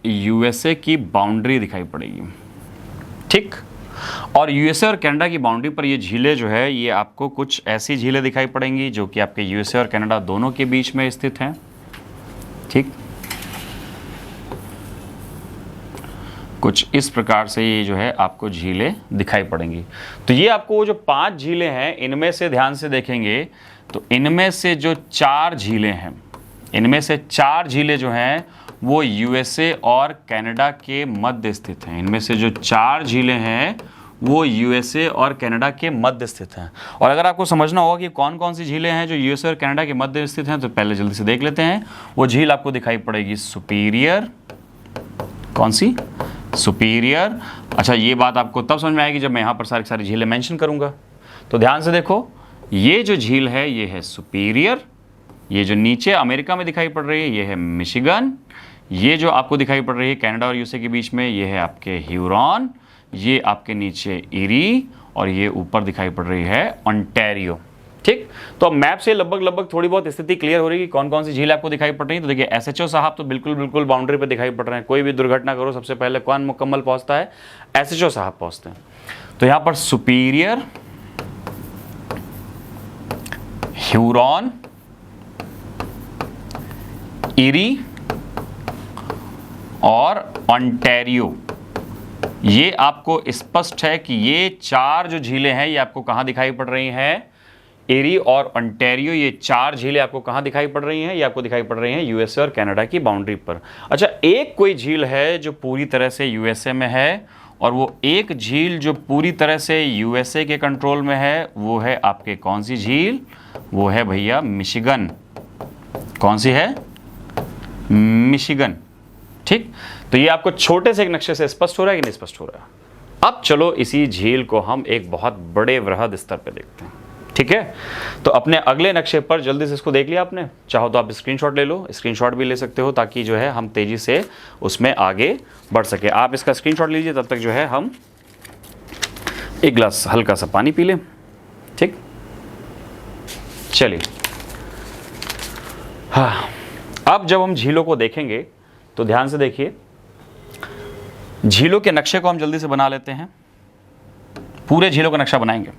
यूएसए की बाउंड्री दिखाई पड़ेगी। ठीक। और यूएसए और कनाडा की बाउंड्री पर ये झीलें जो है ये आपको कुछ ऐसी झीलें दिखाई पड़ेंगी जो कि आपके यूएसए और कनाडा दोनों के बीच में स्थित हैं। ठीक, कुछ इस प्रकार से ये जो है आपको झीलें दिखाई पड़ेंगी। तो ये आपको वो जो 5 झीलें हैं इनमें से ध्यान से देखेंगे तो इनमें से जो 4 झीलें हैं, इनमें से 4 झीलें जो हैं वो यूएसए और कनाडा के मध्य स्थित हैं। इनमें से जो 4 झीलें हैं वो यूएसए और कनाडा के मध्य स्थित हैं। और अगर आपको समझना होगा कि कौन कौन सी झीलें हैं जो यूएसए और कनाडा के मध्य स्थित हैं तो पहले जल्दी से देख लेते हैं। वो झील आपको दिखाई पड़ेगी सुपीरियर, कौन सी? सुपीरियर। अच्छा, ये बात आपको तब समझ में आएगी जब मैं यहाँ पर सारी झीलें मेंशन करूँगा। तो ध्यान से देखो, ये जो झील है ये है सुपीरियर, ये जो नीचे अमेरिका में दिखाई पड़ रही है ये है मिशिगन, ये जो आपको दिखाई पड़ रही है कनाडा और यूएसए के बीच में ये है आपके ह्यूरॉन, ये आपके नीचे इरी, और ये ऊपर दिखाई पड़ रही है ओंटारियो। ठीक, तो अब मैप से लगभग थोड़ी बहुत स्थिति क्लियर हो रही है कि कौन कौन सी झील आपको दिखाई पड़ रही है। तो देखिए एसएचओ साहब तो बिल्कुल बाउंड्री पे दिखाई पड़ रहे हैं। कोई भी दुर्घटना करो सबसे पहले कौन मुकम्मल पहुंचता है? एसएचओ साहब पहुंचते हैं। तो यहां पर सुपीरियर, ह्यूरॉन, इरी और ओंटारियो, ये आपको स्पष्ट है कि ये 4 जो झीलें हैं ये आपको कहां दिखाई पड़ रही हैं? एरी और ओंटारियो, ये 4 झीलें आपको कहां दिखाई पड़ रही हैं? ये आपको दिखाई पड़ रही हैं यूएसए और कनाडा की बाउंड्री पर। अच्छा, एक कोई झील है जो पूरी तरह से यूएसए में है, और वो एक झील जो पूरी तरह से यूएसए के कंट्रोल में है वो है आपके कौन सी झील? वो है भैया मिशिगन। कौन सी है? मिशिगन। ठीक, तो ये आपको छोटे से एक नक्शे से स्पष्ट हो रहा है कि नहीं स्पष्ट हो रहा है? अब चलो इसी झील को हम एक बहुत बड़े वृहद स्तर पे देखते हैं। ठीक है, तो अपने अगले नक्शे पर जल्दी से इसको देख लिया आपने। चाहो तो आप स्क्रीनशॉट ले लो, स्क्रीनशॉट भी ले सकते हो ताकि जो है हम तेजी से उसमें आगे बढ़ सके। आप इसका स्क्रीनशॉट लीजिए, तब तक जो है हम एक गिलास हल्का सा पानी पी लें। ठीक, चलिए। हाँ, अब जब हम झीलों को देखेंगे तो ध्यान से देखिए, झीलों के नक्शे को हम जल्दी से बना लेते हैं। पूरे झीलों का नक्शा बनाएंगे।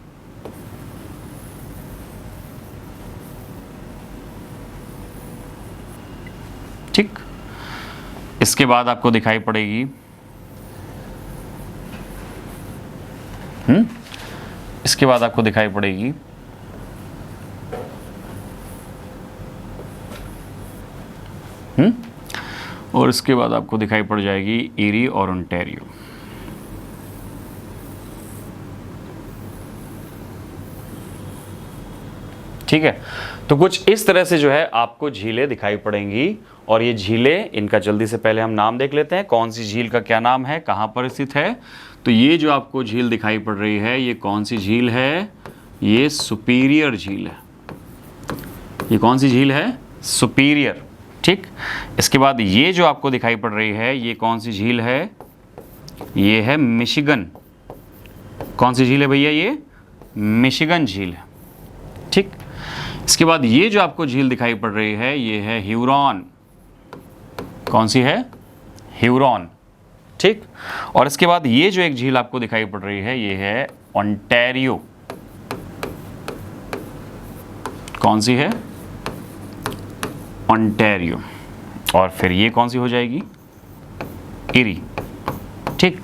ठीक, इसके बाद आपको दिखाई पड़ेगी इसके बाद आपको दिखाई पड़ेगी और इसके बाद आपको दिखाई पड़ जाएगी इरी और ओंटारियो। ठीक है, तो कुछ इस तरह से जो है आपको झीलें दिखाई पड़ेंगी। और ये झीलें, इनका जल्दी से पहले हम नाम देख लेते हैं, कौन सी झील का क्या नाम है, कहां पर स्थित है। तो ये जो आपको झील दिखाई पड़ रही है ये कौन सी झील है? ये सुपीरियर झील है। ये कौन सी झील है? सुपीरियर। ठीक, इसके बाद ये जो आपको दिखाई पड़ रही है ये कौन सी झील है? ये है मिशिगन। कौन सी झील है भैया? ये मिशिगन झील है। ठीक, इसके बाद ये जो आपको झील दिखाई पड़ रही है ये है ह्यूरॉन। कौन सी है? ह्यूरॉन। ठीक, और इसके बाद ये जो एक झील आपको दिखाई पड़ रही है ये है ओंटारियो। कौन सी है? ओंटारियो। और फिर ये कौन सी हो जाएगी? इरी। ठीक,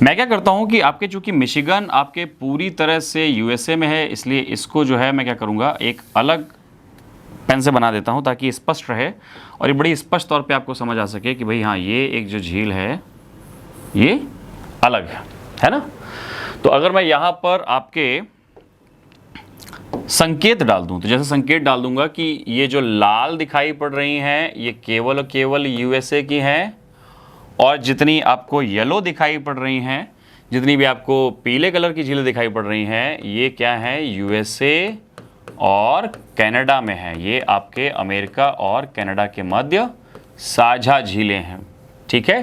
मैं क्या करता हूं कि आपके चूंकि मिशिगन आपके पूरी तरह से यूएसए में है, इसलिए इसको जो है मैं क्या करूंगा एक अलग पेन से बना देता हूं ताकि स्पष्ट रहे और ये बड़ी स्पष्ट तौर पे आपको समझ आ सके कि भाई हाँ, ये एक जो झील है ये अलग है ना। तो अगर मैं यहां पर आपके संकेत डाल दूं, तो जैसे संकेत डाल दूंगा कि ये जो लाल दिखाई पड़ रही हैं ये केवल और केवल यूएसए की हैं, और जितनी आपको येलो दिखाई पड़ रही हैं, जितनी भी आपको पीले कलर की झीलें दिखाई पड़ रही हैं, ये क्या है? यूएसए और कनाडा में है। ये आपके अमेरिका और कनाडा के मध्य साझा झीलें हैं। ठीक है,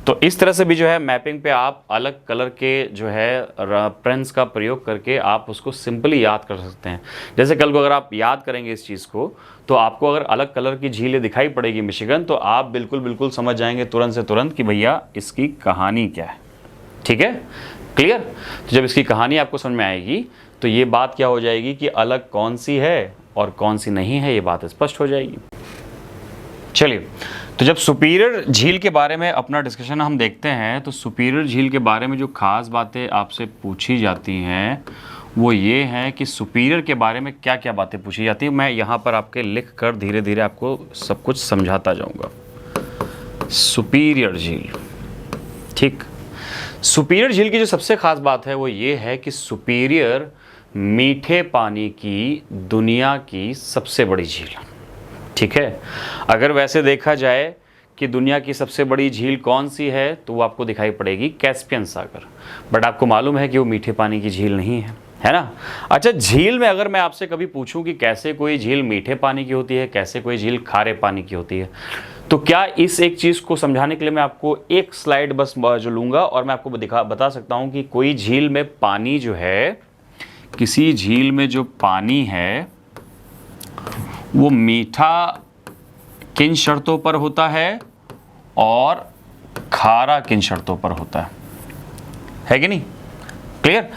तो इस तरह से भी जो है मैपिंग पे आप अलग कलर के जो है रेफरेंस का प्रयोग करके आप उसको सिंपली याद कर सकते हैं। जैसे कल को अगर आप याद करेंगे इस चीज़ को, तो आपको अगर अलग कलर की झीलें दिखाई पड़ेगी मिशिगन, तो आप बिल्कुल समझ जाएंगे तुरंत से तुरंत कि भैया इसकी कहानी क्या है। ठीक है, क्लियर? तो जब इसकी कहानी आपको समझ में आएगी तो ये बात क्या हो जाएगी कि अलग कौन सी है और कौन सी नहीं है, ये बात स्पष्ट हो जाएगी। चलिए, तो जब सुपीरियर झील के बारे में अपना डिस्कशन हम देखते हैं तो सुपीरियर झील के बारे में जो खास बातें आपसे पूछी जाती हैं वो ये है कि सुपीरियर के बारे में क्या क्या बातें पूछी जाती हैं। मैं यहाँ पर आपके लिख कर धीरे धीरे आपको सब कुछ समझाता जाऊँगा। सुपीरियर झील, ठीक। सुपीरियर झील की जो सबसे खास बात है वो ये है कि सुपीरियर मीठे पानी की दुनिया की सबसे बड़ी झील, ठीक है। अगर वैसे देखा जाए कि दुनिया की सबसे बड़ी झील कौन सी है तो वो आपको दिखाई पड़ेगी कैस्पियन सागर, बट आपको मालूम है कि वो मीठे पानी की झील नहीं है ना। अच्छा, झील में अगर मैं आपसे कभी पूछूं कि कैसे कोई झील मीठे पानी की होती है, कैसे कोई झील खारे पानी की होती है, तो क्या इस एक चीज़ को समझाने के लिए मैं आपको एक स्लाइड बस जो लूँगा और मैं आपको बता सकता हूँ कि कोई झील में पानी जो है, किसी झील में जो पानी है वो मीठा किन शर्तों पर होता है और खारा किन शर्तों पर होता है कि नहीं? क्लियर?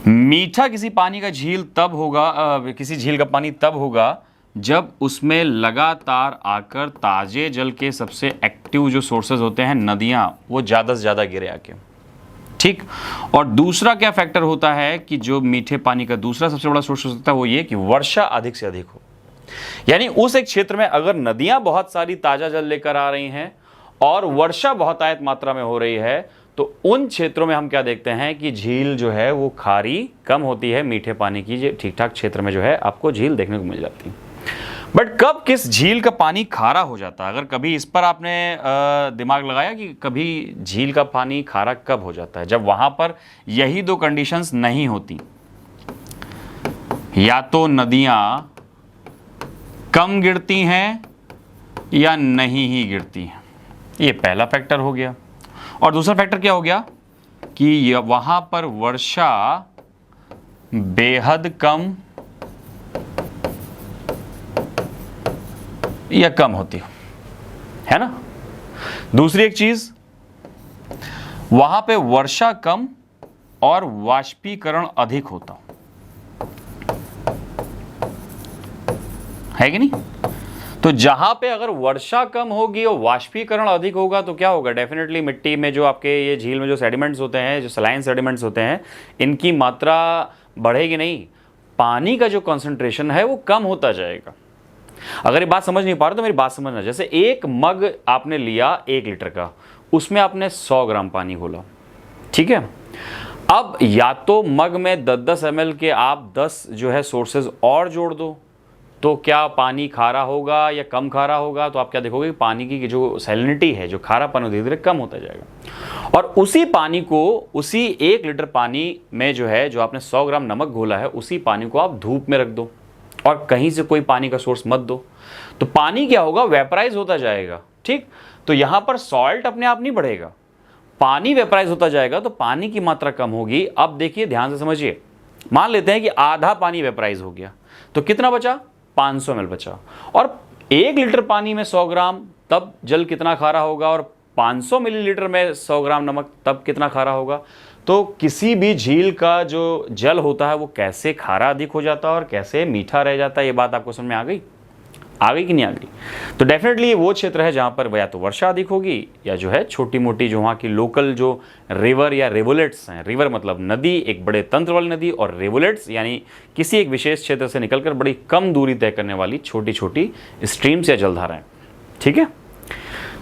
मीठा किसी पानी का झील तब होगा, किसी झील का पानी तब होगा जब उसमें लगातार आकर ताजे जल के सबसे एक्टिव जो सोर्सेज होते हैं, नदियां, वो ज़्यादा से ज़्यादा गिरे आके, ठीक। और दूसरा क्या फैक्टर होता है कि जो मीठे पानी का दूसरा सबसे बड़ा सोर्स हो सकता है वो ये कि वर्षा अधिक से अधिक हो। यानी उस एक क्षेत्र में अगर नदियां बहुत सारी ताजा जल लेकर आ रही हैं और वर्षा बहुत आयत मात्रा में हो रही है तो उन क्षेत्रों में हम क्या देखते हैं कि झील जो है वो खारी कम होती है, मीठे पानी की ठीक ठाक क्षेत्र में जो है आपको झील देखने को मिल जाती है। बट कब किस झील का पानी खारा हो जाता है, अगर कभी इस पर आपने दिमाग लगाया कि कभी झील का पानी खारा कब हो जाता है? जब वहां पर यही दो कंडीशंस नहीं होती, या तो नदियां कम गिरती हैं या नहीं ही गिरती हैं, ये पहला फैक्टर हो गया। और दूसरा फैक्टर क्या हो गया कि वहां पर वर्षा बेहद कम या कम होती है ना। दूसरी एक चीज, वहां पे वर्षा कम और वाष्पीकरण अधिक होता है कि नहीं? तो जहां पे अगर वर्षा कम होगी और वाष्पीकरण अधिक होगा तो क्या होगा? डेफिनेटली मिट्टी में जो आपके ये झील में जो सेडिमेंट्स होते हैं, जो सलाइन सेडिमेंट्स होते हैं, इनकी मात्रा बढ़ेगी नहीं, पानी का जो कंसंट्रेशन है वो कम होता जाएगा। अगर ये बात समझ नहीं पा रहे तो मेरी बात समझना। जैसे एक मग आपने लिया 1 लीटर का, उसमें आपने 100 ग्राम पानी घोला, ठीक है। अब या तो मग में 10-10 ml के आप 10 जो है सोर्सेज और जोड़ दो, तो क्या पानी खारा होगा या कम खारा होगा? तो आप क्या देखोगे, पानी की जो सैलिनिटी है, जो खारापन धीरे धीरे कम होता जाएगा। और उसी पानी को, उसी 1 लीटर पानी में जो है, जो आपने 100 ग्राम नमक घोला है, उसी पानी को आप धूप में रख दो और कहीं से कोई पानी का सोर्स मत दो, तो पानी क्या होगा? वेपराइज होता जाएगा, ठीक। तो यहां पर सॉल्ट अपने आप नहीं बढ़ेगा, पानी वेपराइज होता जाएगा, तो पानी की मात्रा कम होगी। अब देखिए, ध्यान से समझिए, मान लेते हैं कि आधा पानी वेपराइज हो गया, तो कितना बचा? 500 ml बचा। और 1 लीटर पानी में 100 ग्राम, तब जल कितना खारा होगा? और 500 मिलीलीटर में 100 ग्राम नमक, तब कितना खारा होगा? तो किसी भी झील का जो जल होता है वो कैसे खारा अधिक हो जाता है और कैसे मीठा रह जाता है, ये बात आपको समझ में आ गई? आ गई कि नहीं आ गई? तो डेफिनेटली वो क्षेत्र है जहाँ पर या तो वर्षा अधिक होगी या जो है छोटी मोटी जो वहाँ की लोकल जो रिवर या रिवोलेट्स हैं, रिवर मतलब नदी, एक बड़े तंत्र वाली नदी, और रिवोलेट्स यानी किसी एक विशेष क्षेत्र से निकलकर बड़ी कम दूरी तय करने वाली छोटी छोटी स्ट्रीम्स या जलधाराएं, ठीक है।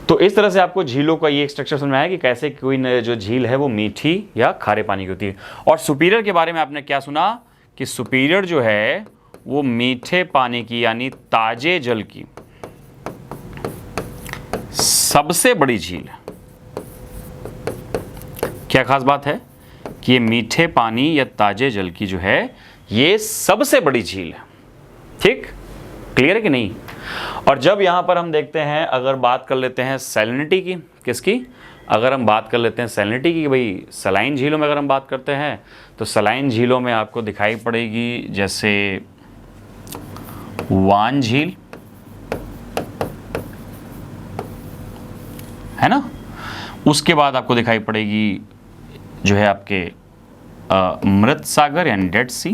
तो इस तरह से आपको झीलों का ये स्ट्रक्चर समझ में आया कि कैसे कोई जो झील है वो मीठी या खारे पानी की होती है। और सुपीरियर के बारे में आपने क्या सुना कि सुपीरियर जो है वो मीठे पानी की यानी ताजे जल की सबसे बड़ी झील है। क्या खास बात है कि ये मीठे पानी या ताजे जल की जो है ये सबसे बड़ी झील है, ठीक। क्लियर है कि नहीं? और जब यहां पर हम देखते हैं, अगर बात कर लेते हैं सैलिनिटी की, किसकी? अगर हम बात कर लेते हैं सैलिनिटी की, भाई सलाइन झीलों में अगर हम बात करते हैं तो सलाइन झीलों में आपको दिखाई पड़ेगी जैसे वान झील, है ना। उसके बाद आपको दिखाई पड़ेगी जो है आपके मृत सागर यानी डेड सी,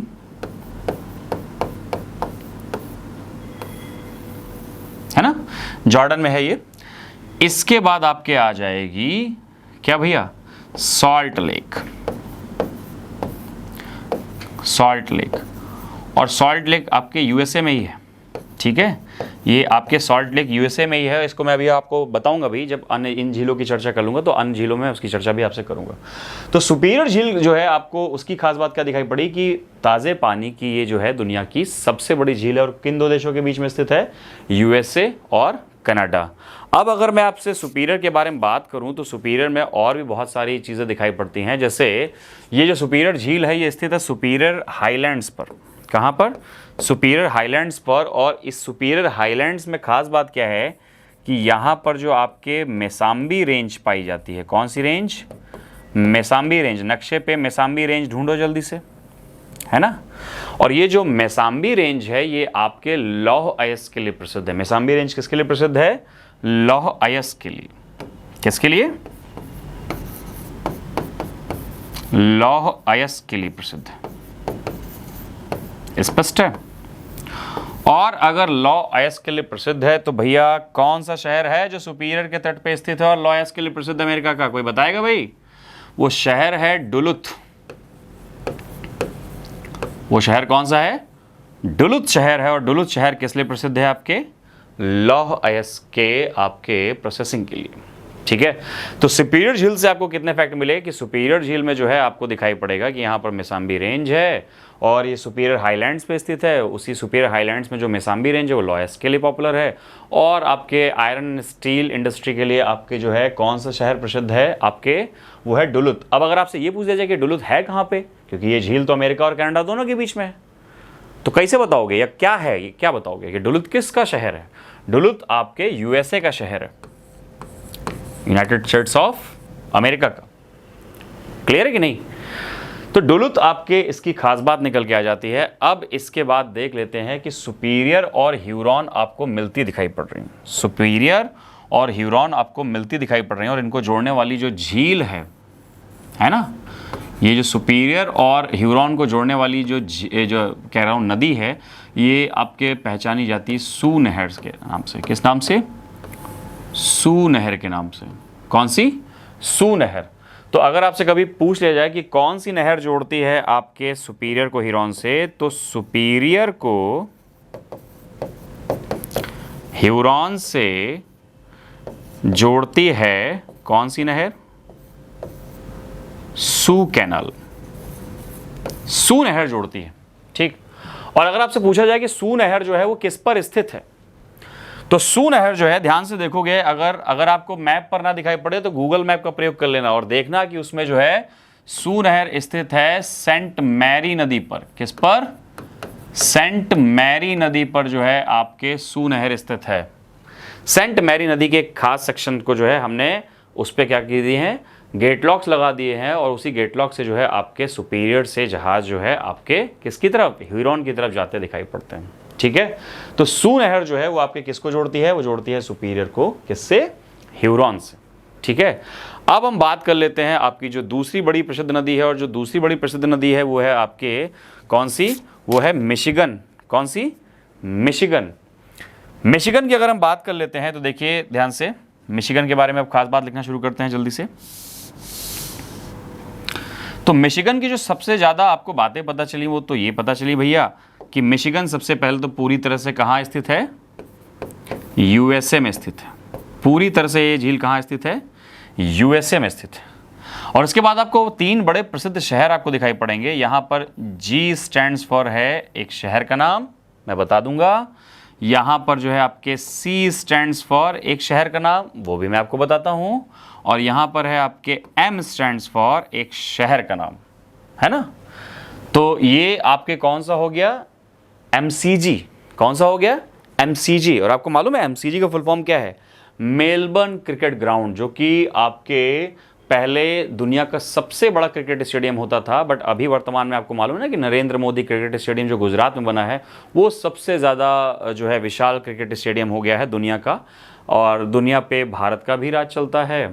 है ना, जॉर्डन में है ये। इसके बाद आपके आ जाएगी क्या भैया, सॉल्ट लेक। सॉल्ट लेक, और सॉल्ट लेक आपके यूएसए में ही है, ठीक है, ये आपके सॉल्ट लेक यूएसए में ही है। इसको मैं अभी आपको बताऊंगा भी, जब अन्य इन झीलों की चर्चा कर लूंगा तो अन्य झीलों में उसकी चर्चा भी आपसे करूंगा। तो सुपीरियर झील जो है आपको उसकी खास बात क्या दिखाई पड़ी कि ताज़े पानी की ये जो है दुनिया की सबसे बड़ी झील है, और किन दो देशों के बीच में स्थित है, यूएसए और कनाडा। अब अगर मैं आपसे सुपीरियर के बारे में बात करूं तो सुपीरियर में और भी बहुत सारी चीज़ें दिखाई पड़ती हैं। जैसे ये जो सुपीरियर झील है ये स्थित है सुपीरियर हाईलैंड्स पर। कहाँ पर, सुपीरियर हाईलैंड्स पर। और इस सुपीरियर हाईलैंड्स में खास बात क्या है कि यहाँ पर जो आपके मेसाम्बी रेंज पाई जाती है, कौन सी रेंज, मेसाम्बी रेंज। नक्शे पे मेसाम्बी रेंज ढूंढो जल्दी से, है ना। और ये जो मेसाम्बी रेंज है ये आपके लौह अयस्क के लिए प्रसिद्ध है। मेसाम्बी रेंज किसके लिए प्रसिद्ध है, लौह अयस्क के लिए। किसके लिए, लौह अयस्क के लिए प्रसिद्ध है, स्पष्ट है। और अगर लौह अयस्क के लिए प्रसिद्ध है तो भैया कौन सा शहर है जो सुपीरियर के तट पे स्थित है और लौह अयस्क के लिए प्रसिद्ध अमेरिका का, कोई बताएगा भाई। वो शहर है डुलुथ। वो शहर कौन सा है, डुलुथ शहर है। और डुलुथ शहर किस लिए प्रसिद्ध है, आपके लौह अयस्क के आपके प्रोसेसिंग के लिए, ठीक है। तो सुपीरियर झील से आपको कितने फैक्ट मिले कि सुपीरियर झील में जो है आपको दिखाई पड़ेगा कि यहाँ पर मेसाम्बी रेंज है और ये सुपीरियर हाईलैंड्स पे स्थित है। उसी सुपीरियर हाईलैंड्स में जो मेसाम्बी रेंज है वो लौह अयस्क के लिए पॉपुलर है। और आपके आयरन स्टील इंडस्ट्री के लिए आपके जो है कौन सा शहर प्रसिद्ध है, आपके वो है डुलुथ। अब अगर आपसे ये पूछ दिया जाए कि डुलुथ है कहाँ पे, क्योंकि ये झील तो अमेरिका और कनाडा दोनों के बीच में है, तो कैसे बताओगे या क्या है, ये क्या बताओगे कि डुलुथ किसका शहर है। डुलुथ आपके यूएसए का शहर है, यूनाइटेड स्टेट्स ऑफ अमेरिका का। क्लियर है कि नहीं। तो डुलुथ आपके इसकी खास बात निकल के आ जाती है। अब इसके बाद देख लेते हैं कि सुपीरियर और ह्यूरॉन आपको मिलती दिखाई पड़ रही हैं। सुपीरियर और ह्यूरॉन आपको मिलती दिखाई पड़ रही हैं और इनको जोड़ने वाली जो झील है ना, ये जो सुपीरियर और ह्यूरॉन को जोड़ने वाली जो कह रहा हूँ नदी है, ये आपके पहचानी जाती है सू नहर के नाम से। किस नाम से, सू नहर के नाम से। कौन सी, सू नहर। तो अगर आपसे कभी पूछ लिया जाए कि कौन सी नहर जोड़ती है आपके सुपीरियर को ह्यूरॉन से, तो सुपीरियर को ह्यूरॉन से जोड़ती है कौन सी नहर, सू कैनाल। सू नहर जोड़ती है, ठीक। और अगर आपसे पूछा जाए कि सू नहर जो है वो किस पर स्थित है, तो सू नहर जो है, ध्यान से देखोगे, अगर आपको मैप पर ना दिखाई पड़े तो गूगल मैप का प्रयोग कर लेना और देखना कि उसमें जो है सू नहर स्थित है सेंट मैरी नदी पर। किस पर, सेंट मैरी नदी पर जो है आपके सू नहर स्थित है। सेंट मैरी नदी के खास सेक्शन को जो है हमने उस पर क्या की दिए हैं, गेटलॉक्स लगा दिए हैं। और उसी गेटलॉक से जो है आपके सुपीरियर से जहाज जो है आपके किसकी तरफ, ह्यूरॉन की तरफ जाते दिखाई पड़ते हैं, ठीक है। तो सू नहर जो है वो आपके किसको जोड़ती है, वो जोड़ती है सुपीरियर को किससे, ह्यूरॉन से, ठीक है। अब हम बात कर लेते हैं आपकी जो दूसरी बड़ी प्रसिद्ध नदी है, और जो दूसरी बड़ी प्रसिद्ध नदी है वो है आपके कौन सी, वो है मिशिगन। कौन सी, मिशिगन। मिशिगन की अगर हम बात कर लेते हैं तो देखिए ध्यान से, मिशिगन के बारे में अब खास बात लिखना शुरू करते हैं जल्दी से। तो मिशिगन की जो सबसे ज़्यादा आपको बातें पता चली वो तो ये पता चली भैया कि मिशिगन सबसे पहले तो पूरी तरह से कहाँ स्थित है, यूएसए में स्थित है। पूरी तरह से ये झील कहाँ स्थित है, यूएसए में स्थित है। और इसके बाद आपको तीन बड़े प्रसिद्ध शहर आपको दिखाई पड़ेंगे। यहाँ पर जी स्टैंड्स फॉर है एक शहर का नाम, मैं बता दूंगा। यहाँ पर जो है आपके सी स्टैंड्स फॉर एक शहर का नाम, वो भी मैं आपको बताता हूँ। और यहाँ पर है आपके एम स्टैंड्स फॉर एक शहर का नाम, है ना। तो ये आपके कौन सा हो गया, एमसीजी। कौन सा हो गया, एमसीजी। और आपको मालूम है एमसीजी का फुल फॉर्म क्या है, मेलबर्न क्रिकेट ग्राउंड, जो कि आपके पहले दुनिया का सबसे बड़ा क्रिकेट स्टेडियम होता था। बट अभी वर्तमान में आपको मालूम है ना कि नरेंद्र मोदी क्रिकेट स्टेडियम जो गुजरात में बना है वो सबसे ज़्यादा जो है विशाल क्रिकेट स्टेडियम हो गया है दुनिया का। और दुनिया पे भारत का भी राज चलता है,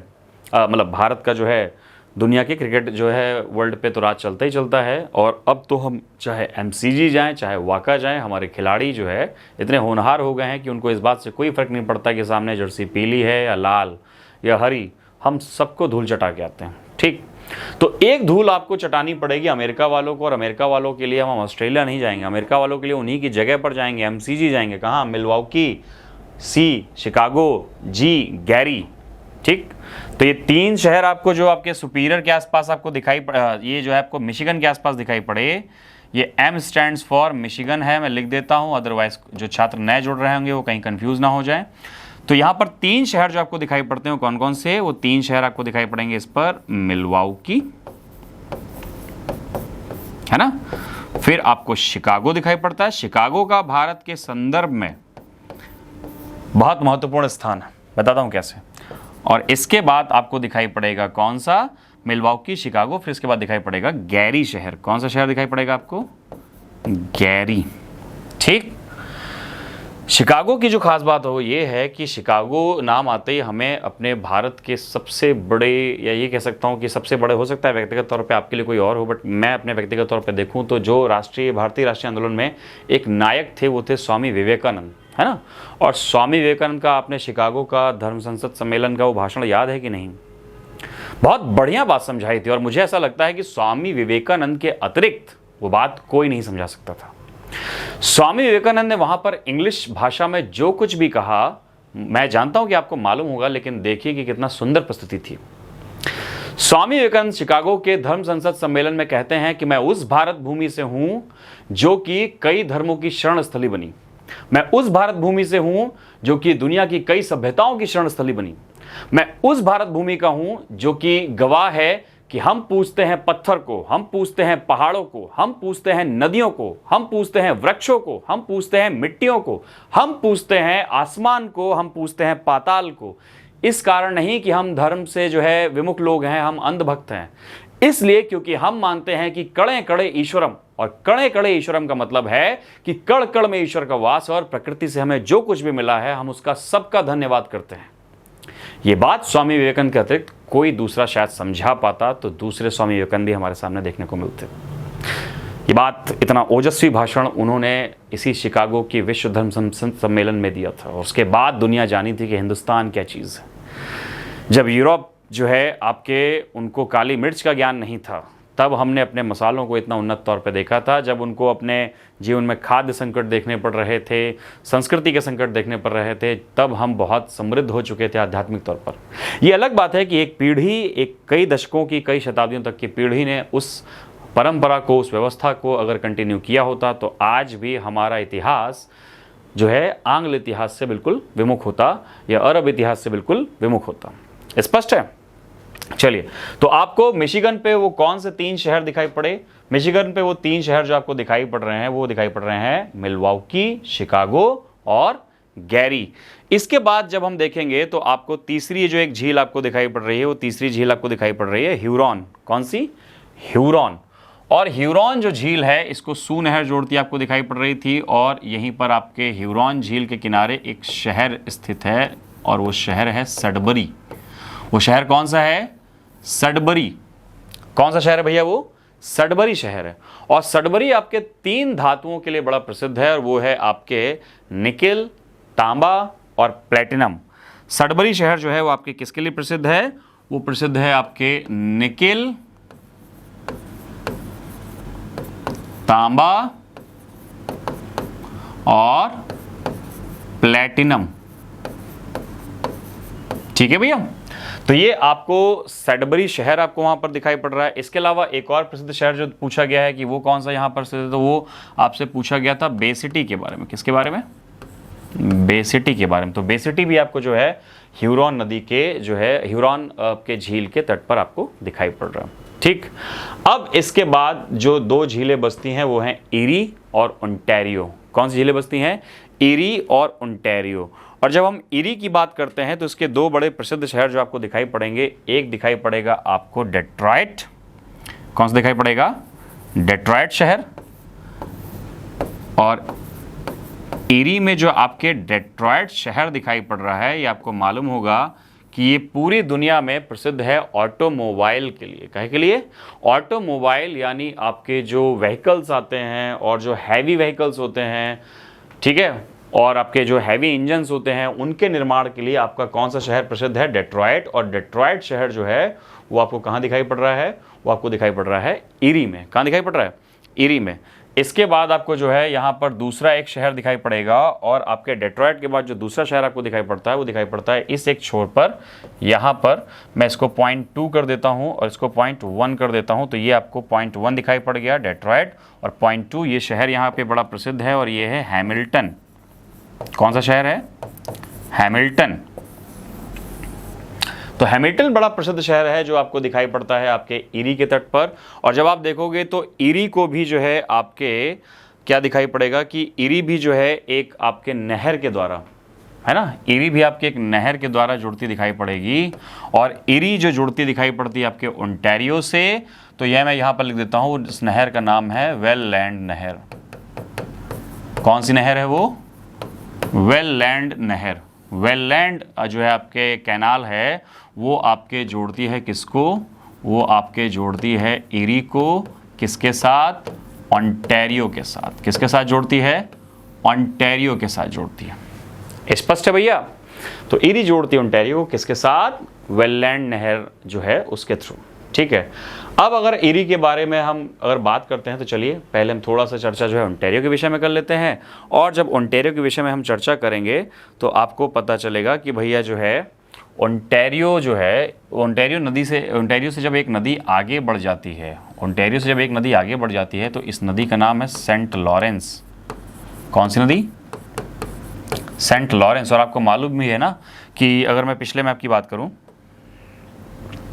मतलब भारत का जो है दुनिया के क्रिकेट जो है वर्ल्ड पे तो राज चलता ही चलता है। और अब तो हम चाहे एमसीजी जाएं चाहे वाका जाएं, हमारे खिलाड़ी जो है इतने होनहार हो गए हैं कि उनको इस बात से कोई फ़र्क नहीं पड़ता कि सामने जर्सी पीली है या लाल या हरी, हम सबको धूल चटा के आते हैं। ठीक, तो एक धूल आपको चटानी पड़ेगी अमेरिका वालों को, और अमेरिका वालों के लिए हम ऑस्ट्रेलिया नहीं जाएंगे, अमेरिका वालों के लिए उन्हीं की जगह पर जाएंगे, एमसीजी जाएंगे। कहाँ? मिलवाउकी, सी शिकागो, जी गैरी। ठीक, तो ये 3 शहर आपको जो आपके सुपीरियर के आसपास आपको दिखाई ये जो है आपको मिशिगन के आसपास दिखाई पड़े, ये M स्टैंड्स फॉर मिशिगन है, मैं लिख देता हूँ, अदरवाइज जो छात्र नए जुड़ रहे होंगे वो कहीं कंफ्यूज ना हो जाए। तो यहाँ पर 3 शहर जो आपको दिखाई पड़ते हैं कौन कौन से? वो 3 शहर आपको दिखाई पड़ेंगे इस पर, मिलवाउकी है ना, फिर आपको शिकागो दिखाई पड़ता है। शिकागो का भारत के संदर्भ में बहुत महत्वपूर्ण स्थान है, बताता हूं कैसे। और इसके बाद आपको दिखाई पड़ेगा कौन सा? मिलवाउकी, शिकागो, फिर इसके बाद दिखाई पड़ेगा गैरी शहर। कौन सा शहर दिखाई पड़ेगा आपको? गैरी। ठीक, शिकागो की जो खास बात हो ये है कि शिकागो नाम आते ही हमें अपने भारत के सबसे बड़े, या ये कह सकता हूँ कि सबसे बड़े, हो सकता है व्यक्तिगत तौर पे आपके लिए कोई और हो, बट मैं अपने व्यक्तिगत तौर पे देखूँ तो जो भारतीय राष्ट्रीय आंदोलन में एक नायक थे वो थे स्वामी विवेकानंद, है ना। और स्वामी विवेकानंद का आपने शिकागो का धर्म संसद सम्मेलन का वो भाषण याद है कि नहीं? बहुत बढ़िया बात समझाई थी, और मुझे ऐसा लगता है कि स्वामी विवेकानंद के अतिरिक्त वो बात कोई नहीं समझा सकता था। स्वामी विवेकानंद ने वहां पर इंग्लिश भाषा में जो कुछ भी कहा, मैं जानता हूं कि आपको मालूम होगा, लेकिन देखिए कि कितना सुंदर प्रस्तुति थी। स्वामी विवेकानंद शिकागो के धर्म संसद सम्मेलन में कहते हैं कि मैं उस भारत भूमि से हूं जो कि कई धर्मों की शरण स्थली बनी, मैं उस भारत भूमि से हूं जो कि दुनिया की कई सभ्यताओं की शरण स्थली बनी, मैं उस भारत भूमि का हूं जो कि गवाह है कि हम पूजते हैं पत्थर को, हम पूजते हैं पहाड़ों को, हम पूजते हैं नदियों को, हम पूजते हैं वृक्षों को, हम पूजते हैं मिट्टियों को, हम पूजते हैं आसमान को, हम पूजते हैं पाताल को। इस कारण नहीं कि हम धर्म से जो है विमुख लोग हैं, हम अंधभक्त हैं, इसलिए क्योंकि हम मानते हैं कि कणे कणे ईश्वरम, और कणे कणे ईश्वरम का मतलब है कि कण कण में ईश्वर का वास है, और प्रकृति से हमें जो कुछ भी मिला है हम उसका सबका धन्यवाद करते हैं। ये बात स्वामी विवेकानंद के अतिरिक्त कोई दूसरा शायद समझा पाता तो दूसरे स्वामी विवेकानंद ही हमारे सामने देखने को मिलते। ये बात, इतना ओजस्वी भाषण उन्होंने इसी शिकागो की विश्व धर्म सम्मेलन में दिया था, और उसके बाद दुनिया जानी थी कि हिंदुस्तान क्या चीज़ है। जब यूरोप जो है आपके, उनको काली मिर्च का ज्ञान नहीं था, तब हमने अपने मसालों को इतना उन्नत तौर पे देखा था। जब उनको अपने जीवन में खाद्य संकट देखने पड़ रहे थे, संस्कृति के संकट देखने पड़ रहे थे, तब हम बहुत समृद्ध हो चुके थे आध्यात्मिक तौर पर। ये अलग बात है कि एक पीढ़ी, एक कई दशकों की, कई शताब्दियों तक की पीढ़ी ने उस परंपरा को, उस व्यवस्था को अगर कंटिन्यू किया होता तो आज भी हमारा इतिहास जो है आंग्ल इतिहास से बिल्कुल विमुख होता, या अरब इतिहास से बिल्कुल विमुख होता। स्पष्ट है? चलिए, तो आपको मिशिगन पे वो कौन से 3 शहर दिखाई पड़े? मिशिगन पे वो 3 शहर जो आपको दिखाई पड़ रहे हैं वो दिखाई पड़ रहे हैं मिलवाउकी, शिकागो और गैरी। इसके बाद जब हम देखेंगे तो आपको तीसरी जो एक झील आपको दिखाई पड़ रही है, वो तीसरी झील आपको दिखाई पड़ रही है ह्यूरॉन। कौन सी? ह्यूरॉन। और ह्यूरॉन जो झील है इसको सू नहर जोड़ती आपको दिखाई पड़ रही थी, और यहीं पर आपके ह्यूरॉन झील के किनारे एक शहर स्थित है, और वो शहर है सडबरी। वो शहर कौन सा है? सडबरी। कौन सा शहर है भैया? वो सडबरी शहर है। और सडबरी आपके 3 धातुओं के लिए बड़ा प्रसिद्ध है, और वो है आपके निकेल, तांबा और प्लेटिनम। सडबरी शहर जो है वो आपके किसके लिए प्रसिद्ध है? वो प्रसिद्ध है आपके निकेल, तांबा और प्लेटिनम। ठीक है भैया, तो ये आपको सडबरी शहर आपको वहां पर दिखाई पड़ रहा है। इसके अलावा एक और प्रसिद्ध शहर जो पूछा गया है कि वो कौन सा यहां पर स्थित है, तो वो आपसे पूछा गया था बे सिटी के बारे में। किसके बारे में? बे सिटी के बारे में। तो बे सिटी भी आपको जो है ह्यूरॉन नदी के जो है ह्यूरॉन के झील के तट पर आपको दिखाई पड़ रहा है। ठीक, अब इसके बाद जो 2 झीलें बसती हैं वो हैं ईरी और ओंटारियो। कौन सी झीलें बसती हैं? ईरी और ओंटारियो। और जब हम ईरी की बात करते हैं तो इसके 2 बड़े प्रसिद्ध शहर जो आपको दिखाई पड़ेंगे, एक दिखाई पड़ेगा आपको डेट्रॉइट। कौन सा दिखाई पड़ेगा? डेट्रॉइट शहर। और ईरी में जो आपके डेट्रॉइट शहर दिखाई पड़ रहा है, ये आपको मालूम होगा कि ये पूरी दुनिया में प्रसिद्ध है ऑटोमोबाइल के लिए। काहे के लिए? ऑटोमोबाइल यानी आपके जो व्हीकल्स आते हैं और जो हैवी व्हीकल्स होते हैं, ठीक है, और आपके जो हैवी इंजन्स होते हैं उनके निर्माण के लिए आपका कौन सा शहर प्रसिद्ध है? डेट्रॉयट। और डेट्रॉयट शहर जो है वो आपको कहाँ दिखाई पड़ रहा है? वो आपको दिखाई पड़ रहा है ईरी में। कहाँ दिखाई पड़ रहा है? ईरी में। इसके बाद आपको जो है यहाँ पर दूसरा एक शहर दिखाई पड़ेगा, और आपके डेट्रॉयट के बाद जो दूसरा शहर आपको दिखाई पड़ता है वो दिखाई पड़ता है इस एक छोर पर। यहाँ पर मैं इसको 0.2 कर देता हूँ और इसको 0.1 कर देता हूँ, तो ये आपको 0.1 दिखाई पड़ गया डेट्रॉयट, और 0.2 ये शहर यहाँ पे बड़ा प्रसिद्ध है और ये है हैमिल्टन। कौन सा शहर है? हैमिल्टन। तो हैमिल्टन बड़ा प्रसिद्ध शहर है जो आपको दिखाई पड़ता है आपके ईरी के तट पर। और जब आप देखोगे तो ईरी को भी जो है आपके क्या दिखाई पड़ेगा कि ईरी भी जो है एक आपके नहर के द्वारा, है ना, ईरी भी आपके एक नहर के द्वारा जुड़ती दिखाई पड़ेगी। और ईरी जो जुड़ती दिखाई पड़ती है आपके ओंटारियो से, तो यह मैं यहाँ पर लिख देता हूँ, इस नहर का नाम है वेललैंड नहर। कौन सी नहर है वो? वेललैंड नहर। वेललैंड जो है आपके कैनाल है वो आपके जोड़ती है किसको? वो आपके जोड़ती है ईरी को किसके साथ? ओंटारियो के साथ। किसके साथ जोड़ती है? ओंटारियो के साथ जोड़ती है। स्पष्ट है भैया? तो ईरी जोड़ती है ओंटारियो को किसके साथ? वेललैंड नहर जो है उसके थ्रू। ठीक है। अब अगर ईरी के बारे में हम अगर बात करते हैं तो चलिए पहले हम थोड़ा सा चर्चा जो है ओंटारियो के विषय में कर लेते हैं। और जब ओंटारियो के विषय में हम चर्चा करेंगे तो आपको पता चलेगा कि भैया जो है ओंटारियो जो है, ओंटारियो से जब एक नदी आगे बढ़ जाती है, ओंटारियो से जब एक नदी आगे बढ़ जाती है तो इस नदी का नाम है सेंट लॉरेंस। कौन सी नदी? Saint Lawrence. और आपको मालूम भी है ना कि अगर मैं पिछले मैप की बात करूं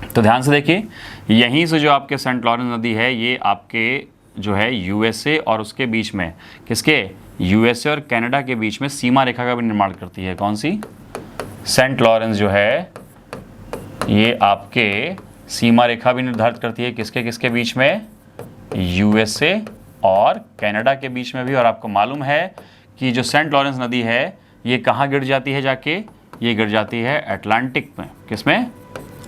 तो ध्यान से देखिए, यहीं से जो आपके सेंट लॉरेंस नदी है ये आपके जो है यूएसए और उसके बीच में, किसके? यूएसए और कनाडा के बीच में सीमा रेखा का भी निर्माण करती है। कौन सी? सेंट लॉरेंस जो है ये आपके सीमा रेखा भी निर्धारित करती है किसके किसके बीच में? यूएसए और कनाडा के बीच में भी। और आपको मालूम है कि जो सेंट लॉरेंस नदी है ये कहाँ गिर जाती है जाके? ये गिर जाती है अटलांटिक में। किसमें?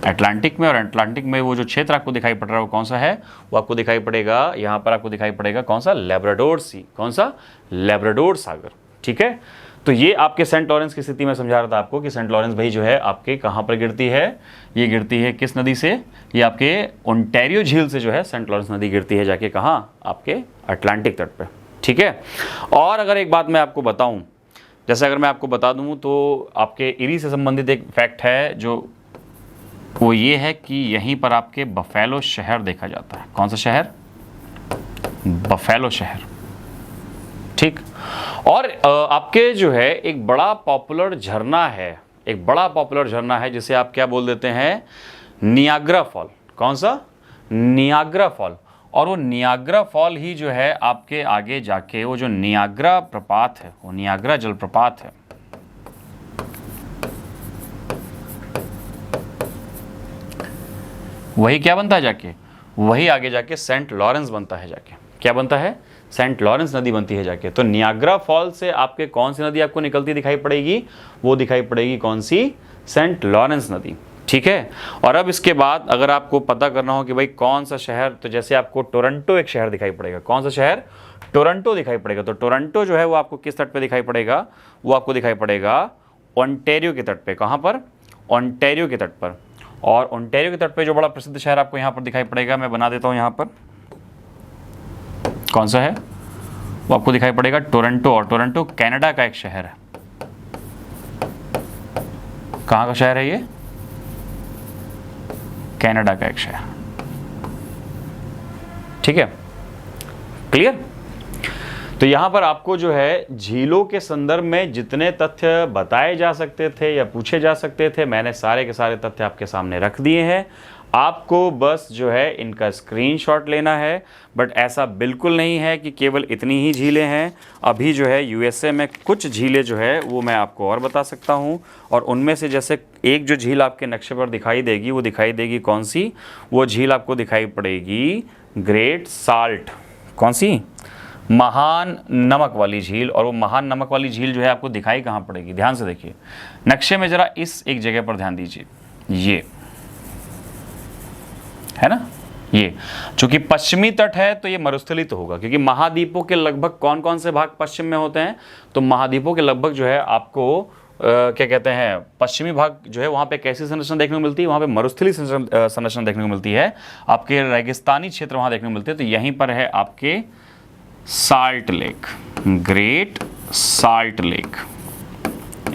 अटलांटिक में। और अटलांटिक में वो जो क्षेत्र आपको दिखाई पड़ रहा है वो कौन सा है? वो आपको दिखाई पड़ेगा, यहाँ पर आपको दिखाई पड़ेगा कौन सा? लैब्राडोर सी। कौन सा? लैब्राडोर सागर। ठीक है। तो ये आपके सेंट लॉरेंस की स्थिति में समझा रहा था आपको कि सेंट लॉरेंस भाई जो है आपके कहाँ पर गिरती है? ये गिरती है किस नदी से? ये आपके ओंटारियो झील से जो है सेंट लॉरेंस नदी गिरती है जाके कहाँ? आपके अटलांटिक तट पे। ठीक है। और अगर एक बात मैं आपको बताऊं, जैसे अगर मैं आपको बता दूं तो आपके ईरी से संबंधित एक फैक्ट है जो वो ये है कि यहीं पर आपके बफेलो शहर देखा जाता है। कौन सा शहर? बफेलो शहर। ठीक। और आपके जो है एक बड़ा पॉपुलर झरना है, एक बड़ा पॉपुलर झरना है जिसे आप क्या बोल देते हैं? Niagara fall. कौन सा? Niagara fall. और वो नियाग्रा फॉल ही जो है आपके आगे जाके वो जो नियाग्रा प्रपात है, वो नियाग्रा जलप्रपात है, वही क्या बनता है जाके? वही आगे जाके सेंट लॉरेंस बनता है जाके। क्या बनता है? सेंट लॉरेंस नदी बनती है जाके। तो नियाग्रा फॉल से आपके कौन सी नदी आपको निकलती दिखाई पड़ेगी? वो दिखाई पड़ेगी कौन सी? सेंट लॉरेंस नदी। ठीक है। और अब इसके बाद अगर आपको पता करना हो कि भाई कौन सा शहर, तो जैसे आपको टोरंटो एक शहर दिखाई पड़ेगा। कौन सा शहर? टोरंटो दिखाई पड़ेगा। तो टोरंटो जो है वो आपको किस तट पे दिखाई पड़ेगा? वो आपको दिखाई पड़ेगा ओंटारियो के तट पे। कहाँ पर? ओंटारियो के तट पर। और ओंटारियो के तट पे जो बड़ा प्रसिद्ध शहर आपको यहाँ पर दिखाई पड़ेगा, मैं बना देता हूँ यहाँ पर, कौन सा है? वो आपको दिखाई पड़ेगा टोरंटो। और टोरंटो कनाडा का एक शहर है। कहाँ का शहर है ये? कनाडा का एक शहर। ठीक है। क्लियर? तो यहाँ पर आपको जो है झीलों के संदर्भ में जितने तथ्य बताए जा सकते थे या पूछे जा सकते थे, मैंने सारे के सारे तथ्य आपके सामने रख दिए हैं। आपको बस जो है इनका स्क्रीनशॉट लेना है। बट ऐसा बिल्कुल नहीं है कि केवल इतनी ही झीलें हैं। अभी जो है यूएसए में कुछ झीलें जो है वो मैं आपको और बता सकता हूँ। और उनमें से जैसे एक जो झील आपके नक्शे पर दिखाई देगी, वो दिखाई देगी कौन सी? वो झील आपको दिखाई पड़ेगी ग्रेट साल्ट। कौन सी? महान नमक वाली झील। और वो महान नमक वाली झील जो है आपको दिखाई कहाँ पड़ेगी? ध्यान से देखिए नक्शे में, ज़रा इस एक जगह पर ध्यान दीजिए। ये है ना, ये चूंकि पश्चिमी तट है तो ये मरुस्थलीय तो होगा, क्योंकि महाद्वीपों के लगभग कौन कौन से भाग पश्चिम में होते हैं, तो महाद्वीपों के लगभग जो है आपको क्या कहते हैं, पश्चिमी भाग जो है वहाँ पे कैसी संरचना देखने को मिलती है, वहाँ पे मरुस्थलीय संरचना देखने को मिलती है, आपके रेगिस्तानी क्षेत्र वहाँ देखने को मिलते हैं। तो यहीं पर है आपके salt lake, great salt lake,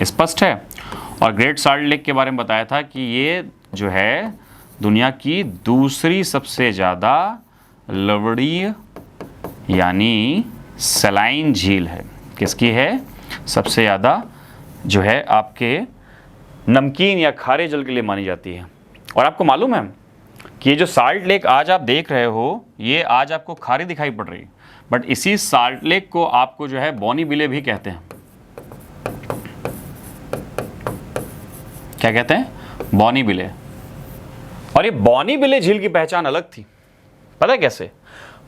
स्पष्ट है। और ग्रेट साल्ट लेक के बारे में बताया था कि ये जो है दुनिया की दूसरी सबसे ज़्यादा लवणीय यानी सलाइन झील है। किसकी है? सबसे ज़्यादा जो है आपके नमकीन या खारे जल के लिए मानी जाती है। और आपको मालूम है कि ये जो साल्ट लेक आज आप देख रहे हो, ये आज आपको खारी दिखाई पड़ रही है, बट इसी साल्ट लेक को आपको जो है बोनी बिले भी कहते हैं। क्या कहते हैं? बोनी बिले। और ये बोनी बिले झील की पहचान अलग थी, पता है कैसे?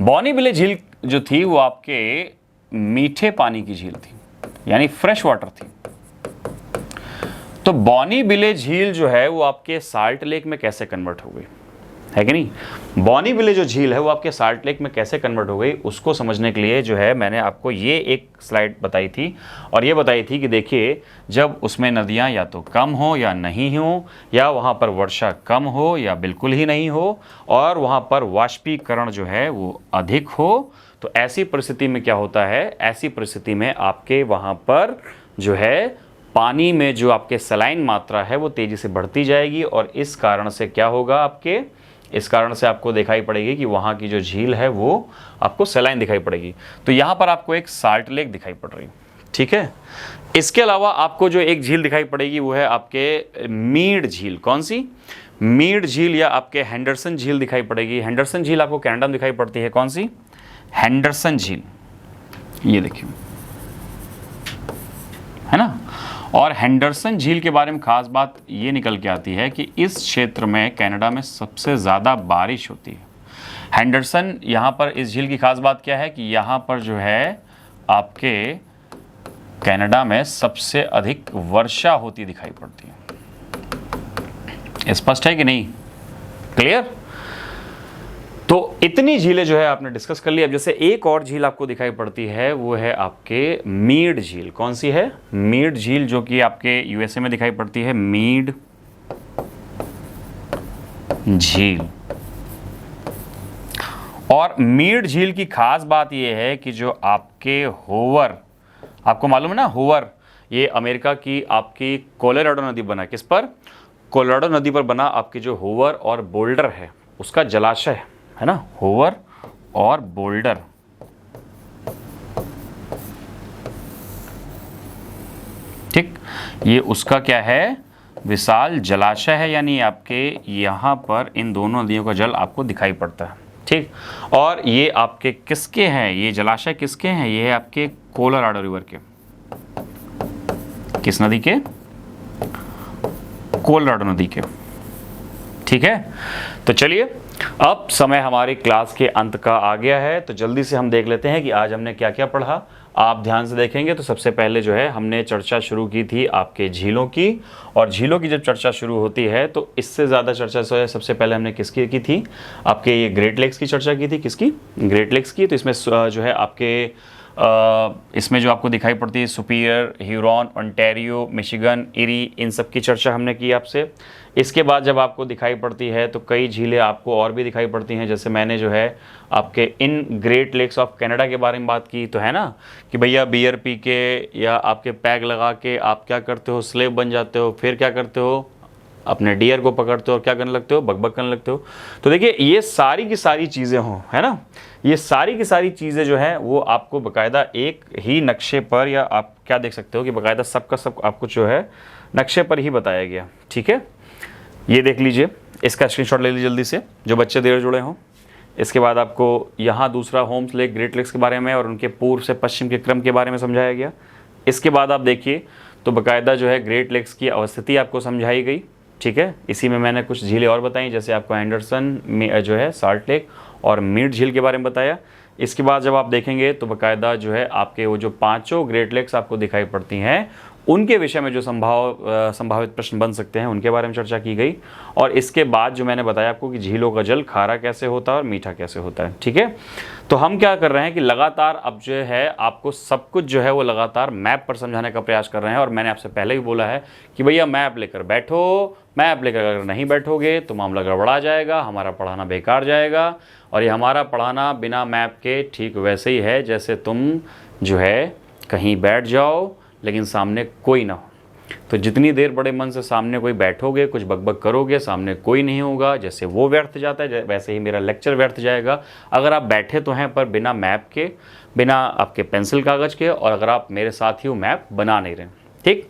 बोनी बिले झील जो थी वो आपके मीठे पानी की झील थी, यानी फ्रेश वाटर थी। तो बोनी बिले झील जो है वो आपके साल्ट लेक में कैसे कन्वर्ट हो गई, है कि नहीं? बोनी बिले जो झील है वो आपके साल्ट लेक में कैसे कन्वर्ट हो गई, उसको समझने के लिए जो है मैंने आपको ये एक स्लाइड बताई थी। और ये बताई थी कि देखिए, जब उसमें नदियाँ या तो कम हो या नहीं हो, या वहाँ पर वर्षा कम हो या बिल्कुल ही नहीं हो, और वहाँ पर वाष्पीकरण जो है वो अधिक हो, तो ऐसी परिस्थिति में क्या होता है? ऐसी परिस्थिति में आपके वहाँ पर जो है पानी में जो आपके सलाइन मात्रा है वो तेज़ी से बढ़ती जाएगी, और इस कारण से क्या होगा आपके, इस कारण से आपको दिखाई पड़ेगी कि वहाँ की जो झील है वो आपको सलाइन दिखाई पड़ेगी। तो यहाँ पर आपको एक साल्ट लेक दिखाई पड़ रही, ठीक है। इसके अलावा आपको जो एक झील दिखाई पड़ेगी वो है आपके मीड झील। कौन सी? मीड झील या आपके हेंडरसन झील दिखाई पड़ेगी। हेंडरसन झील आपको कनाडा में दिखाई पड़ती है। कौन सी? हेंडरसन झील, ये देखिए, है ना। और हेंडरसन झील के बारे में खास बात ये निकल के आती है कि इस क्षेत्र में कनाडा में सबसे ज़्यादा बारिश होती है। हेंडरसन, यहाँ पर इस झील की खास बात क्या है कि यहाँ पर जो है आपके कनाडा में सबसे अधिक वर्षा होती दिखाई पड़ती है। स्पष्ट है कि नहीं? क्लियर? तो इतनी झीलें जो है आपने डिस्कस कर ली। अब जैसे एक और झील आपको दिखाई पड़ती है वो है आपके मीड झील। कौन सी है? मीड झील, जो कि आपके यूएसए में दिखाई पड़ती है। मीड झील। और मीड झील की खास बात यह है कि जो आपके होवर, आपको मालूम है ना होवर, ये अमेरिका की आपकी कोलोराडो नदी बना, किस पर? कोलोराडो नदी पर बना आपकी जो होवर और बोल्डर है उसका जलाशय है ना, होवर और बोल्डर। ठीक, ये उसका क्या है? विशाल जलाशय है, यानी आपके यहाँ पर इन दोनों नदियों का जल आपको दिखाई पड़ता है। ठीक, और ये आपके किसके हैं? ये जलाशय किसके हैं? ये है आपके कोलोराडो रिवर के। किस नदी के? कोलोराडो नदी के। ठीक है, तो चलिए अब समय हमारी क्लास के अंत का आ गया है, तो जल्दी से हम देख लेते हैं कि आज हमने क्या क्या पढ़ा। आप ध्यान से देखेंगे तो सबसे पहले जो है हमने चर्चा शुरू की थी आपके झीलों की, और झीलों की जब चर्चा शुरू होती है तो इससे ज़्यादा चर्चा सबसे पहले हमने किसकी की थी? आपके ये ग्रेट लेक्स की चर्चा की थी। किसकी? ग्रेट लेक्स की। तो इसमें जो है आपके इसमें जो आपको दिखाई पड़ती है superior, Huron, Ontario, Michigan, eri, इन सब की चर्चा हमने की आपसे। इसके बाद जब आपको दिखाई पड़ती है तो कई झीलें आपको और भी दिखाई पड़ती हैं, जैसे मैंने जो है आपके इन ग्रेट लेक्स ऑफ कनाडा के बारे में बात की, तो है ना कि भैया बियर पी के या आपके पैग लगा के आप क्या करते हो? स्लेव बन जाते हो। फिर क्या करते हो? अपने डियर को पकड़ते हो और क्या करने लगते हो? बकबक करने लगते हो। तो देखिए ये सारी की सारी चीज़ें हों, है ना, ये सारी की सारी चीज़ें जो हैं वो आपको बाकायदा एक ही नक्शे पर, या आप क्या देख सकते हो कि बाकायदा सबका सब आपको जो है नक्शे पर ही बताया गया। ठीक है, ये देख लीजिए, इसका स्क्रीनशॉट ले लीजिए जल्दी से, जो बच्चे देर जुड़े हों। इसके बाद आपको यहाँ दूसरा होम्स लेक, ग्रेट लेक्स के बारे में और उनके पूर्व से पश्चिम के क्रम के बारे में समझाया गया। इसके बाद आप देखिए तो बाकायदा जो है ग्रेट लेक्स की अवस्थिति आपको समझाई गई। ठीक है, इसी में मैंने कुछ झीलें और बताई, जैसे आपको एंडरसन में जो है साल्ट लेक और मीड झील के बारे में बताया। इसके बाद जब आप देखेंगे तो बाकायदा जो है आपके वो जो पांचों ग्रेट लेक्स आपको दिखाई पड़ती हैं उनके विषय में जो संभावित प्रश्न बन सकते हैं उनके बारे में चर्चा की गई। और इसके बाद जो मैंने बताया आपको कि झीलों का जल खारा कैसे होता है और मीठा कैसे होता है। ठीक है, तो हम क्या कर रहे हैं कि लगातार अब जो है आपको सब कुछ जो है वो लगातार मैप पर समझाने का प्रयास कर रहे हैं। और मैंने आपसे पहले भी बोला है कि भैया मैप लेकर बैठो, मैप लेकर अगर नहीं बैठोगे तो मामला गड़बड़ा जाएगा, हमारा पढ़ाना बेकार जाएगा। और ये हमारा पढ़ाना बिना मैप के ठीक वैसे ही है जैसे तुम जो है कहीं बैठ जाओ लेकिन सामने कोई ना हो। तो जितनी देर बड़े मन से सामने कोई बैठोगे, कुछ बकबक करोगे, सामने कोई नहीं होगा, जैसे वो व्यर्थ जाता है वैसे ही मेरा लेक्चर व्यर्थ जाएगा। अगर आप बैठे तो हैं पर बिना मैप के, बिना आपके पेंसिल कागज़ के, और अगर आप मेरे साथ ही वो मैप बना नहीं रहे। ठीक,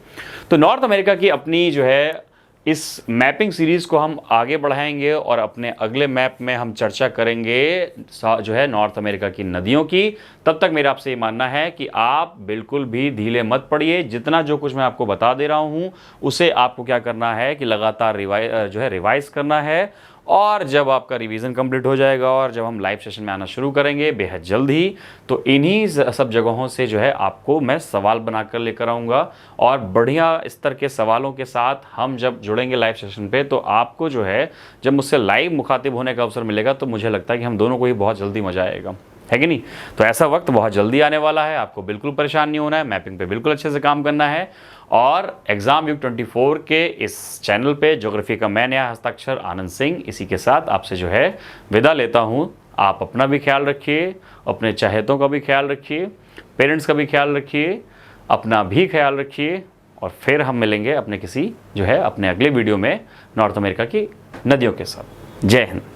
तो नॉर्थ अमेरिका की अपनी जो है इस मैपिंग सीरीज़ को हम आगे बढ़ाएंगे और अपने अगले मैप में हम चर्चा करेंगे जो है नॉर्थ अमेरिका की नदियों की। तब तक मेरा आपसे ये मानना है कि आप बिल्कुल भी ढीले मत पड़िए। जितना जो कुछ मैं आपको बता दे रहा हूँ उसे आपको क्या करना है कि लगातार रिवाइज करना है। और जब आपका रिवीजन कंप्लीट हो जाएगा और जब हम लाइव सेशन में आना शुरू करेंगे बेहद जल्द ही, तो इन्हीं सब जगहों से जो है आपको मैं सवाल बनाकर लेकर आऊँगा। और बढ़िया स्तर के सवालों के साथ हम जब जुड़ेंगे लाइव सेशन पे, तो आपको जो है जब मुझसे लाइव मुखातिब होने का अवसर मिलेगा तो मुझे लगता है कि हम दोनों को ही बहुत जल्दी मजा आएगा, है कि नहीं। तो ऐसा वक्त बहुत जल्दी आने वाला है, आपको बिल्कुल परेशान नहीं होना है, मैपिंग पे बिल्कुल अच्छे से काम करना है। और एग्जाम युग 24 के इस चैनल पे ज्योग्राफी का मैं नया हस्ताक्षर आनंद सिंह, इसी के साथ आपसे जो है विदा लेता हूँ। आप अपना भी ख्याल रखिए, अपने चाहतों का भी ख्याल रखिए, पेरेंट्स का भी ख्याल रखिए, अपना भी ख्याल रखिए। और फिर हम मिलेंगे अपने किसी जो है अपने अगले वीडियो में नॉर्थ अमेरिका की नदियों के साथ। जय हिंद।